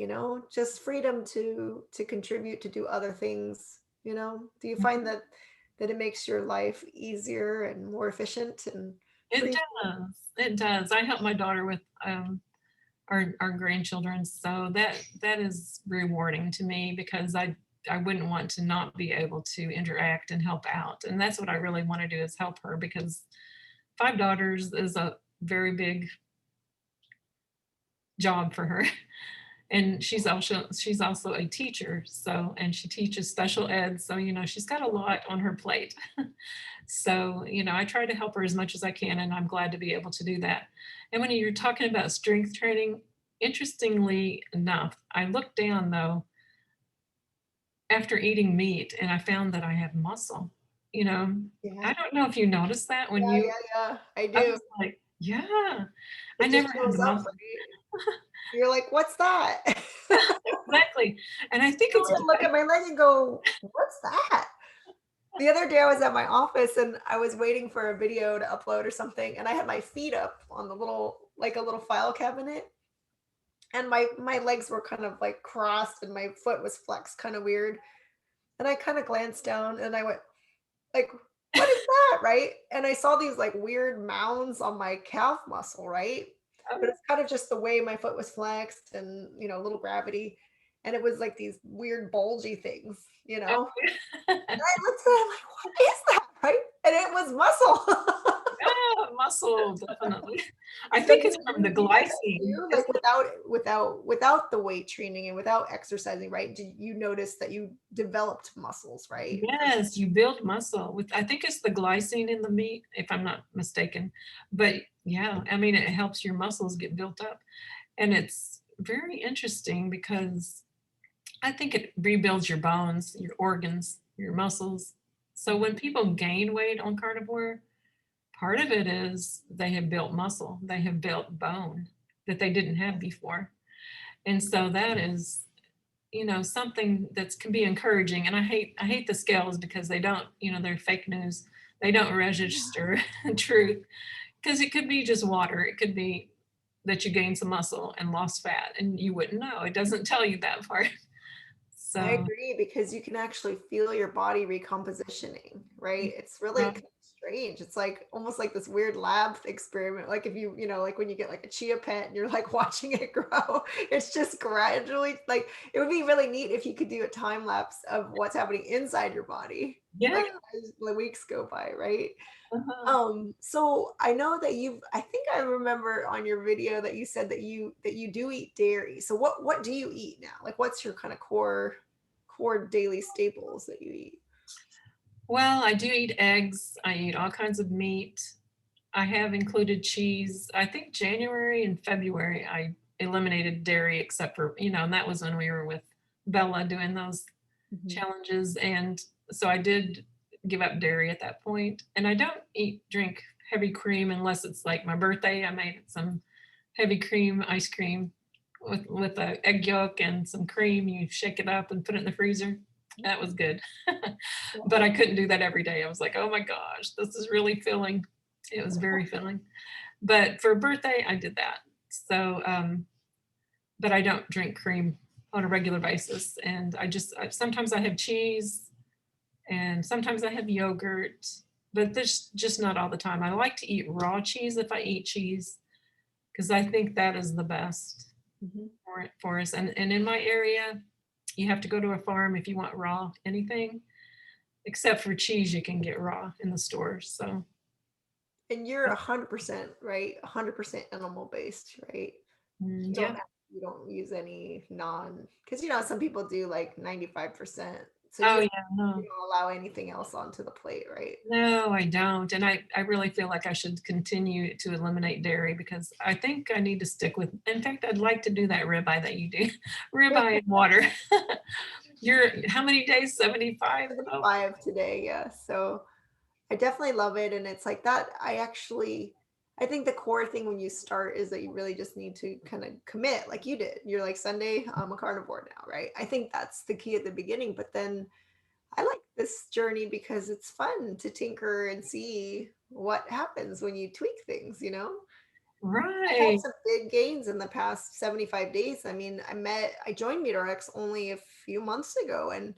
just freedom to contribute to do other things. Do you find that it makes your life easier and more efficient and It free? does. It does. I help my daughter with our grandchildren, so that is rewarding to me because I wouldn't want to not be able to interact and help out, and that's what I really want to do is help her because 5 daughters is a very big job for her. And she's also a teacher, so and she teaches special ed, so she's got a lot on her plate. So I try to help her as much as I can, and I'm glad to be able to do that. And when you're talking about strength training, interestingly enough, I looked down though after eating meat and I found that I have muscle. you know Yeah. I don't know if you noticed that when Yeah, you yeah, yeah. I I do. was like, Yeah. I It never just had shows the up, muscle. right? You're like, "What's that?" Exactly. And I think You it's would look because at my leg and go, "What's that?" The other day I was at my office and I was waiting for a video to upload or something, and I had my feet up on the little like a little file cabinet, and my legs were kind of like crossed and my foot was flexed kind of weird. And I kind of glanced down and I went like, "What is that?" Right? And I saw these like weird mounds on my calf muscle, right? But it's kind of just the way my foot was flexed and, a little gravity. And it was like these weird bulgy things, you oh, know? And I looked at it, I'm like, "What is that?" Right? And it was muscle. yeah, muscle, definitely. I So think it's from the you get that glycine. too? Like without the weight training and without exercising, right? Did you notice that you developed muscles, right? Yes, you build muscle with, I think it's the glycine in the meat, if I'm not mistaken. But yeah, I mean, it helps your muscles get built up. And it's very interesting because I think it rebuilds your bones, your organs, your muscles. So when people gain weight on carnivore, part of it is they have built muscle, they have built bone that they didn't have before. And so that is, something that can be encouraging. And I hate the scales because they don't, they're fake news. They don't register truth because it could be just water. It could be that you gained some muscle and lost fat and you wouldn't know. It doesn't tell you that part. I So, agree because you can actually feel your body recompositioning, right? It's really right. kind of strange. It's like almost like this weird lab experiment. Like if like when you get like a chia pet and you're like watching it grow, it's just gradually like it would be really neat if you could do a time lapse of what's happening inside your body, Yeah. like as the weeks go by, right? Uh-huh. So I know that I think I remember on your video that you said that you do eat dairy. So what do you eat now? Like what's your kind of core daily staples that you eat? Well, I do eat eggs. I eat all kinds of meat. I have included cheese. I think January and February I eliminated dairy except for, and that was when we were with Bella doing those Mhm. challenges. And so I did give up dairy at that point. And I don't drink heavy cream unless it's like my birthday. I made some heavy cream ice cream with a egg yolk and some cream. You shake it up and put it in the freezer. That was good. But I couldn't do that every day. I was like, oh my gosh, this is really filling. It was very filling. But for a birthday, I did that. So, but I don't drink cream on a regular basis. And sometimes I have cheese and sometimes I have yogurt, but this just not all the time. I like to eat raw cheese if I eat cheese because I think that is the best Mhm. for us. And in my area, you have to go to a farm if you want raw anything, except for cheese you can get raw in the stores. So And you're 100%, right? 100% animal based, right? You don't yeah. you don't use any because some people do like 95%. So Oh you yeah, you no. don't allow anything else onto the plate, right? No, I don't. And I really feel like I should continue to eliminate dairy because I think I need to stick with, in fact, I'd like to do that ribeye that you do. Ribeye and water. You're how many days? 75? Oh, 75 today, yeah. So I definitely love it. And it's like that. I think the core thing when you start is that you really just need to kind of commit like you did. You're like, Sunday, I'm a carnivore now, right? I think that's the key at the beginning. But then I like this journey because it's fun to tinker and see what happens when you tweak things. I've had right. some big gains in the past 75 days. I mean, I joined MeatRx only a few months ago, and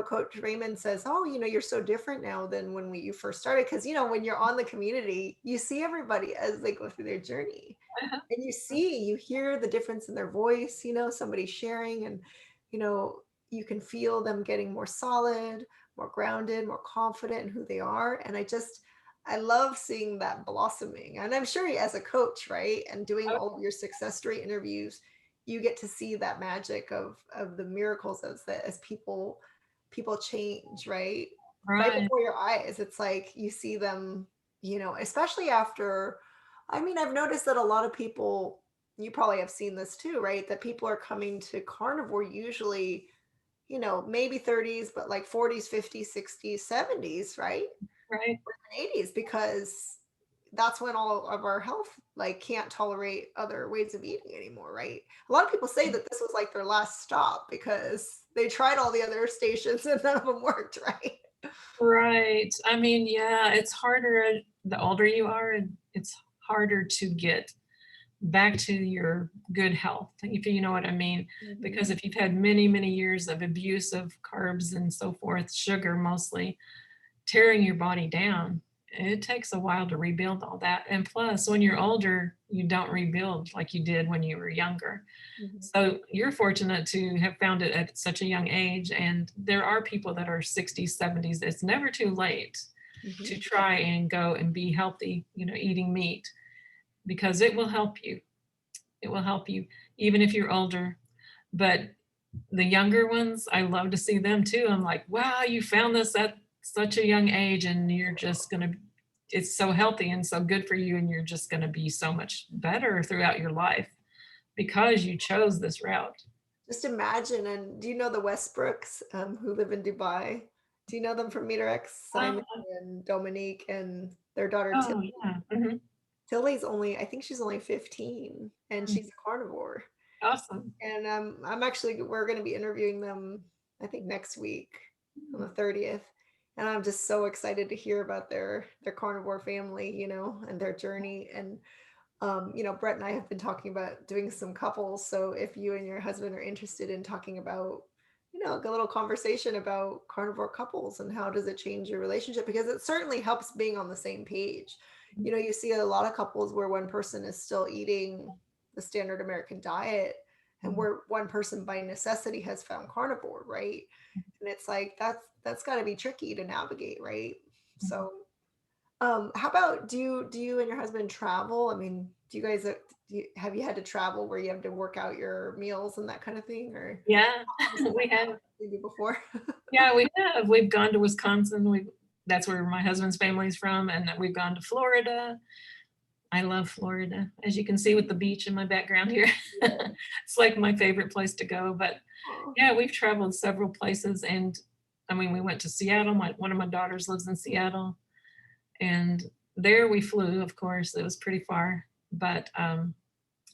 Coach Raymond says, "Oh, you're so different now than when you first started." Because when you're on the community, you see everybody as they go through their journey, Uh-huh. and you hear the difference in their voice. Somebody sharing, and you know, you can feel them getting more solid, more grounded, more confident in who they are. And I love seeing that blossoming. And I'm sure as a coach, right, and doing all of your success story interviews, you get to see that magic of the miracles as people change, right Right. before your eyes. It's like you see them, especially after. I mean, I've noticed that a lot of people, you probably have seen this too, right? That people are coming to carnivore usually, maybe 30s, but like 40s, 50s, 60s, 70s, right? Right. Or 80s because that's when all of our health like can't tolerate other ways of eating anymore, right? A lot of people say that this was like their last stop because they tried all the other stations and none of them worked, right? Right. I mean, yeah, it's harder the older you are, it's harder to get back to your good health, if you know what I mean. Mhm. Because if you've had many, many years of abuse of carbs and so forth, sugar mostly, tearing your body down, it takes a while to rebuild all that. And plus, when you're older, you don't rebuild like you did when you were younger. Mhm. So you're fortunate to have found it at such a young age. And there are people that are 60s, 70s. It's never too late to Mhm. try and go and be healthy, eating meat, because it will help you. It will help you even if you're older. But the younger ones, I love to see them too. I'm like, wow, you found this at such a young age, and you're just going to, it's so healthy and so good for you. And you're just going to be so much better throughout your life because you chose this route. Just imagine, and do you know the Westbrooks, who live in Dubai? Do you know them from Meter X? Simon Oh, and Dominique and their daughter oh yeah. Tilly's only, I think she's only 15 and she's a carnivore. Awesome. And we're going to be interviewing them, I think next week on the 30th. And I'm just so excited to hear about their carnivore family, and their journey. And Brett and I have been talking about doing some couples. So if you and your husband are interested in talking about, like a little conversation about carnivore couples and how does it change your relationship, because it certainly helps being on the same page. You see a lot of couples where one person is still eating the standard American diet and where one person by necessity has found carnivore, right? And it's like that's got to be tricky to navigate, right? So how about do you and your husband travel? I mean, do you guys have you had to travel where you have to work out your meals and that kind of thing, or Yeah, has that we have. maybe before? Yeah, we have. We've gone to Wisconsin. That's where my husband's family's from, and we've gone to Florida. I love Florida, as you can see with the beach in my background here. Yeah. It's like my favorite place to go. But Oh, yeah, we've traveled several places, and I mean, we went to Seattle. One of my daughters lives in Seattle, and there we flew. Of course, it was pretty far, but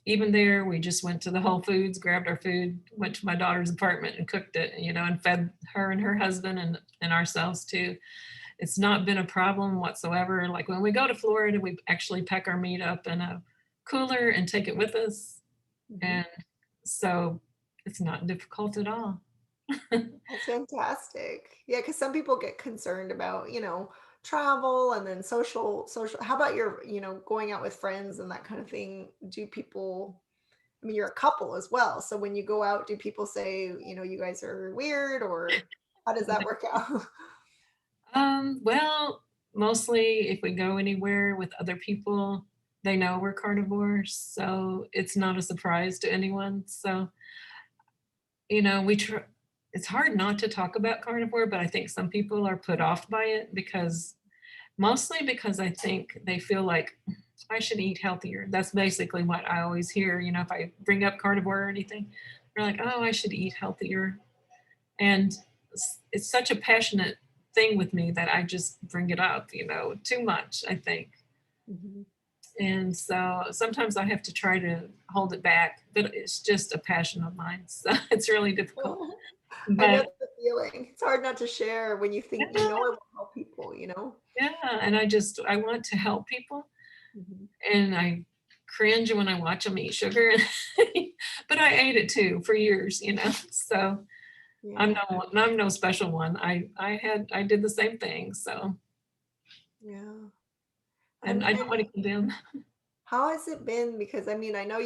even there, we just went to the Whole Foods, grabbed our food, went to my daughter's apartment and cooked it, and fed her and her husband and ourselves too. It's not been a problem whatsoever. Like when we go to Florida, we actually pack our meat up in a cooler and take it with us. mhm. And so it's not difficult at all. That's fantastic. Yeah, because some people get concerned about, travel and then social. How about your, going out with friends and that kind of thing? Do people, I mean, you're a couple as well. So when you go out, do people say, you guys are weird, or how does that work out? Well, mostly if we go anywhere with other people, they know we're carnivores, so it's not a surprise to anyone. So, we try, it's hard not to talk about carnivore, but I think some people are put off by it mostly because I think they feel like I should eat healthier. That's basically what I always hear, if I bring up carnivore or anything. They're like, "Oh, I should eat healthier." And it's such a passionate thing with me that I just bring it up, too much, I think. Mhm. And so sometimes I have to try to hold it back, but it's just a passion of mine. So it's really difficult. I know But the feeling. It's hard not to share when you think it yeah, will help people. yeah. And I want to help people. Mhm. And I cringe when I watch them eat sugar. But I ate it too for years. So Yeah, I'm no special one. I did the same thing. So, yeah. and And I don't and want to condemn. how has it been? Because I mean, I know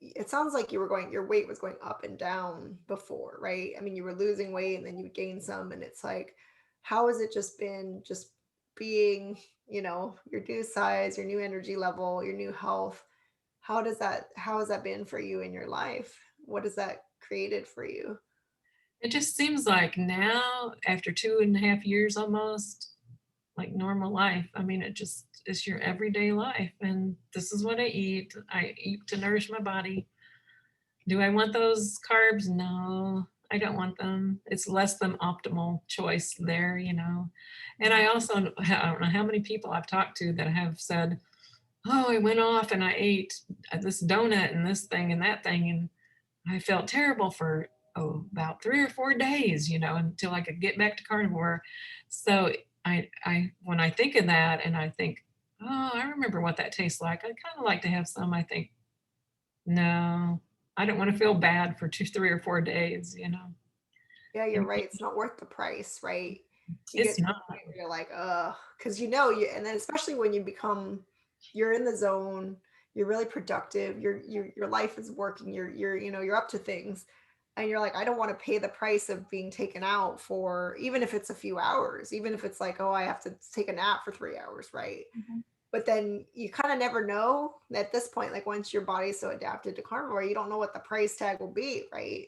it sounds like your weight was going up and down before, right? I mean, you were losing weight and then you would gain some, and it's like, how has it just been just being, your new size, your new energy level, your new health? How has that been for you in your life? What has that created for you? It just seems like now, after 2.5 years almost, like normal life. I mean, it's your everyday life. And this is what I eat. I eat to nourish my body. Do I want those carbs? No, I don't want them. It's less than optimal choice there. And I Mhm. also, I don't know how many people I've talked to that have said, oh, I went off and I ate this donut and this thing and that thing, and I felt terrible for, oh, about 3 or 4 days, until I could get back to carnivore. So when I think of that and I think, oh, I remember what that tastes like. I kind of like to have some. I think, no, I don't want to feel bad for 2, 3, or 4 days. Yeah, you're And right. It's not worth the price, right? You get it's to the not. point where you're like, ugh, because and then especially when you're in the zone, you're really productive, your life is working, you're up to things, and you're like, I don't want to pay the price of being taken out for, even if it's a few hours, even if it's like, oh, I have to take a nap for 3 hours, right? Mhm. But then you kind of never know at this point, like once your body's so adapted to carnivore, you don't know what the price tag will be, right?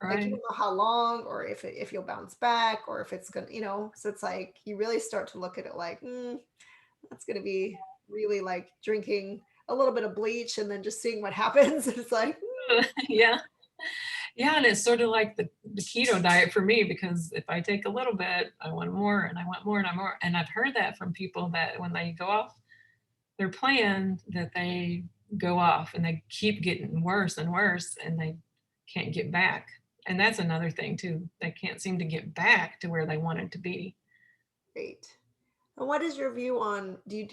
Like you don't Right. know how long, or if you'll bounce back, or if it's gonna, so it's like you really start to look at it like, that's gonna be really like drinking a little bit of bleach and then just seeing what happens. It's like, Yeah. Yeah, and it's sort of like the keto diet for me, because if I take a little bit, I want more and I want more and I more. And I've heard that from people that when they go off their plan, that they go off and they keep getting worse and worse and they can't get back. And that's another thing too. They can't seem to get back to where they wanted to be. great. And what is your view on, do you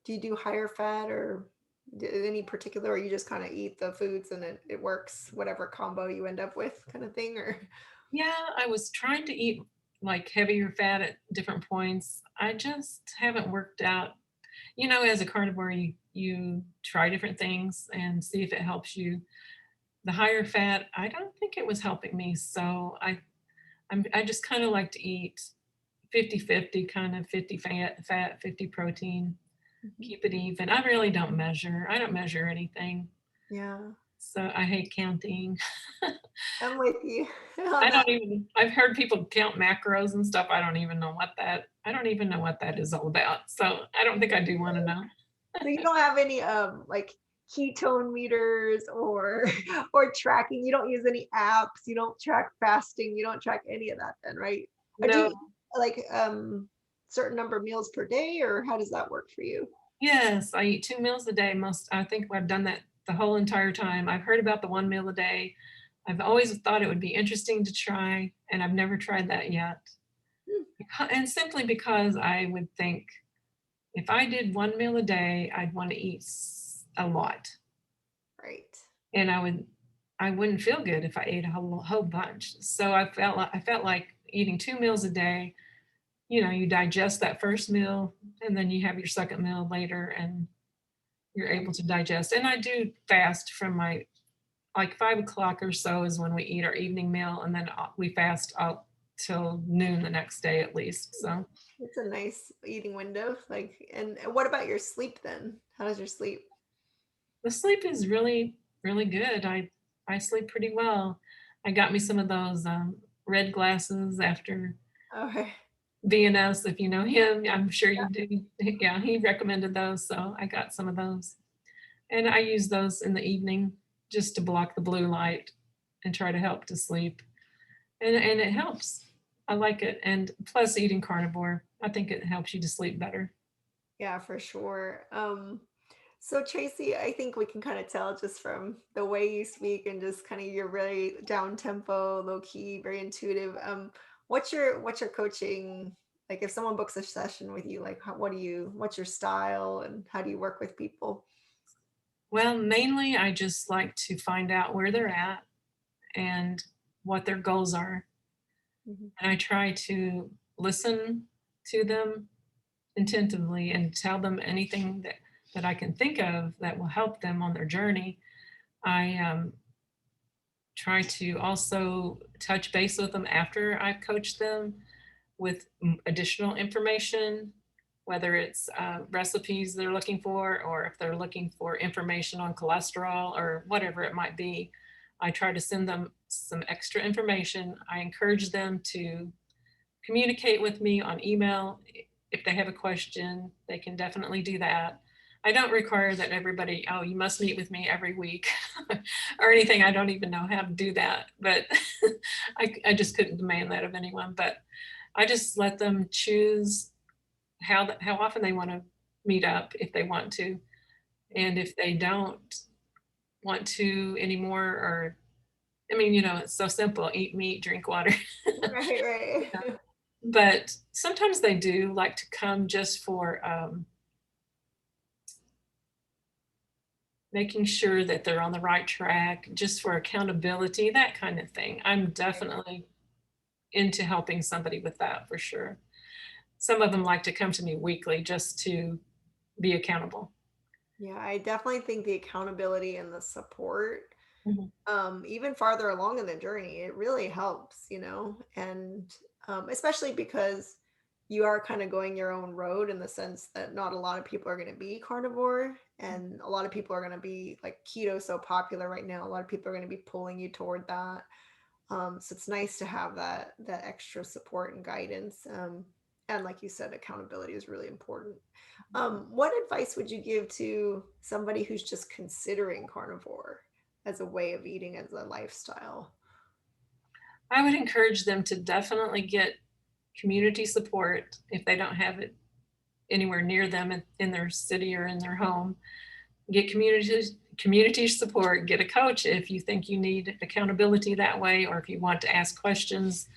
do higher fat, or any particular, or you just kind of eat the foods and it works, whatever combo you end up with kind of thing, or? Yeah, I was trying to eat like heavier fat at different points. I just haven't worked out. As a carnivore, you try different things and see if it helps you. The higher fat, I don't think it was helping me. So I just kind of like to eat 50-50, kind of 50 fat, 50 protein, Mhm. keep it even. I really don't measure. I don't measure anything. Yeah, So I hate counting. I'm with you on I that. don't even, I've heard people count macros and stuff. I don't even know what that is all about. So I don't think I do want to know. So you don't have any like ketone meters, or or tracking. You don't use any apps. You don't track fasting. You don't track any of that then, right? Or do No. you like certain number of meals per day, or how does that work for you? Yes, I eat 2 meals a day. I think I've done that the whole entire time. I've heard about the 1 meal a day. I've always thought it would be interesting to try, and I've never tried that yet. Hmm, And simply because I would think if I did 1 meal a day, I'd want to eat a lot. right. And I wouldn't feel good if I ate a whole bunch. So I felt like eating 2 meals a day, you digest that first meal and then you have your second meal later and you're able to digest. And I do fast from my like 5 o'clock or so is when we eat our evening meal, and then we fast up till noon the next day at least. So It's a nice eating window. Like, and what about your sleep then? How does your sleep? the sleep is really, really good. I sleep pretty well. I got me some of those red glasses after Okay. VNS, if you know him. I'm sure you do. Yeah, he recommended those, so I got some of those. And I use those in the evening just to block the blue light and try to help to sleep. And it helps. I like it. And plus eating carnivore, I think it helps you to sleep better. Yeah, for sure. So Tracy, I think we can kind of tell just from the way you speak and just kind of you're really down tempo, low key, very intuitive. What's your coaching, like if someone books a session with you, like what's your style and how do you work with people? Well, mainly I just like to find out where they're at and what their goals are. Mhm. And I try to listen to them attentively and tell them anything that I can think of that will help them on their journey. I try to also touch base with them after I've coached them with additional information, whether it's recipes they're looking for, or if they're looking for information on cholesterol or whatever it might be. I try to send them some extra information. I encourage them to communicate with me on email. If they have a question, they can definitely do that. I don't require that everybody, oh, you must meet with me every week or anything. I don't even know how to do that, but I just couldn't demand that of anyone. But I just let them choose how often they want to meet up if they want to. And if they don't want to anymore, or I mean, you know, it's so simple, eat meat, drink water. Right, right. Yeah. But sometimes they do like to come just for making sure that they're on the right track, just for accountability, that kind of thing. I'm definitely into helping somebody with that for sure. Some of them like to come to me weekly just to be accountable. Yeah, I definitely think the accountability and the support, Mhm. even farther along in the journey, it really helps, and especially because you are kind of going your own road in the sense that not a lot of people are going to be carnivore, and a lot of people are going to be like keto so popular right now. A lot of people are going to be pulling you toward that. So it's nice to have that extra support and guidance. And like you said, accountability is really important. What advice would you give to somebody who's just considering carnivore as a way of eating, as a lifestyle? I would encourage them to definitely get community support if they don't have it anywhere near them in their city or in their home. Get community support, get a coach if you think you need accountability that way, or if you want to ask questions,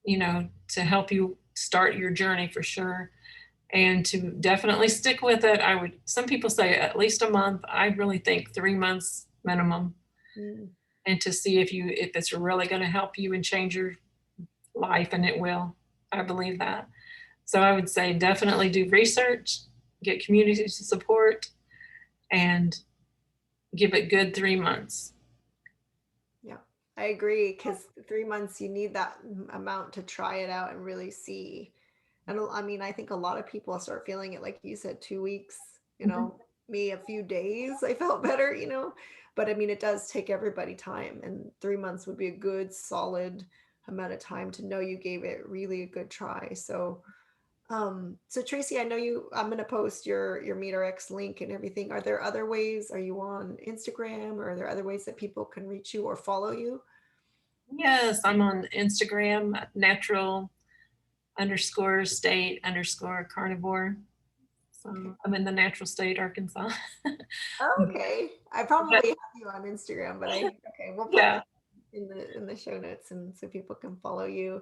you know, to help you start your journey for sure. And to definitely stick with it. I would, some people say at least a month. I really think 3 months minimum, Mm, and to see if it's really going to help you and change your life, and it will. I believe that. So I would say definitely do research, get community support, and give it good 3 months. yeah, I agree. Because 3 months, you need that amount to try it out and really see. And I mean, I think a lot of people start feeling it, like you said, 2 weeks, Mhm. me a few days, I felt better. But I mean, it does take everybody time, and 3 months would be a good, solid amount of time to know you gave it really a good try. So Tracy, I know I'm gonna post your MeterX link and everything. Are there other ways? Are you on Instagram, or are there other ways that people can reach you or follow you? Yes, I'm on Instagram, natural underscore state underscore carnivore. Okay. So I'm in the natural state, Arkansas. Oh, okay. I But probably have you on Instagram, but okay, we'll put yeah, that in the show notes, and so people can follow you.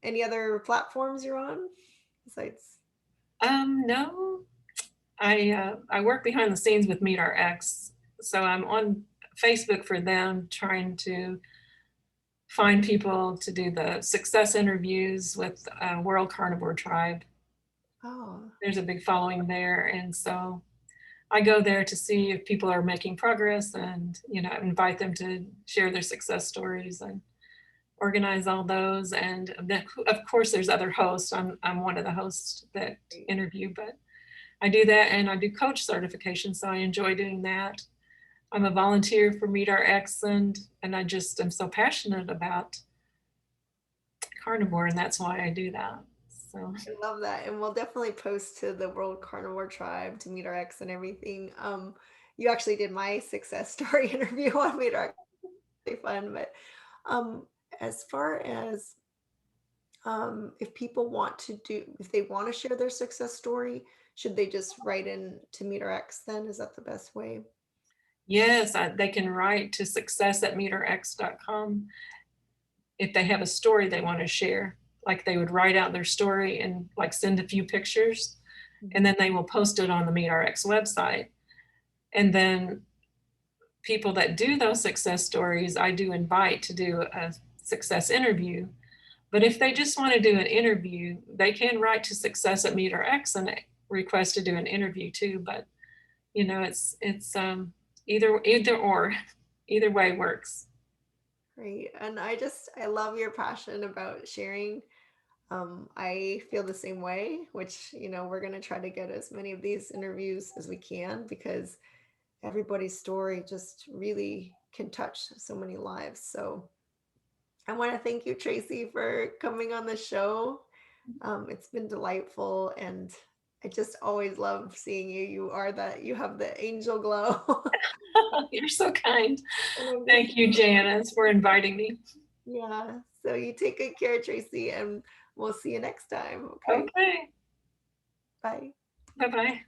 Any other platforms you're on besides? no, I work behind the scenes with Meet Our X, so I'm on Facebook for them, trying to find people to do the success interviews with World Carnivore Tribe. Oh, There's a big following there, and so I go there to see if people are making progress, and invite them to share their success stories and organize all those. And then, of course, there's other hosts. I'm one of the hosts that great. interview, but I do that, and I do coach certification, so I enjoy doing that. I'm a volunteer for Meet Our X, and I just am so passionate about carnivore, and that's why I do that. So I love that, and we'll definitely post to the World Carnivore Tribe to meet our ex and everything. You actually did my success story interview on Meet Our Ex, really fun. But um, as far as if they want to share their success story, should they just write in to Meet Our Ex? Then is that the best way? yes, they can write to success@meeterx.com if they have a story they want to share. Like they would write out their story and like send a few pictures, and Mhm. then they will post it on the MeetRx website. And then people that do those success stories, I do invite to do a success interview. But if they just want to do an interview, they can write to success at MeetRx and request to do an interview too. But it's either or, either way works. Great. And I love your passion about sharing. I feel the same way, which, we're going to try to get as many of these interviews as we can, because everybody's story just really can touch so many lives. So I want to thank you, Tracy, for coming on the show. It's been delightful, and I just always love seeing you. You have the angel glow. You're so kind. And I'm just, Thank you, Janice, for inviting me. yeah. So you take good care, Tracy, and we'll see you next time. Okay. Okay. Bye. Bye bye.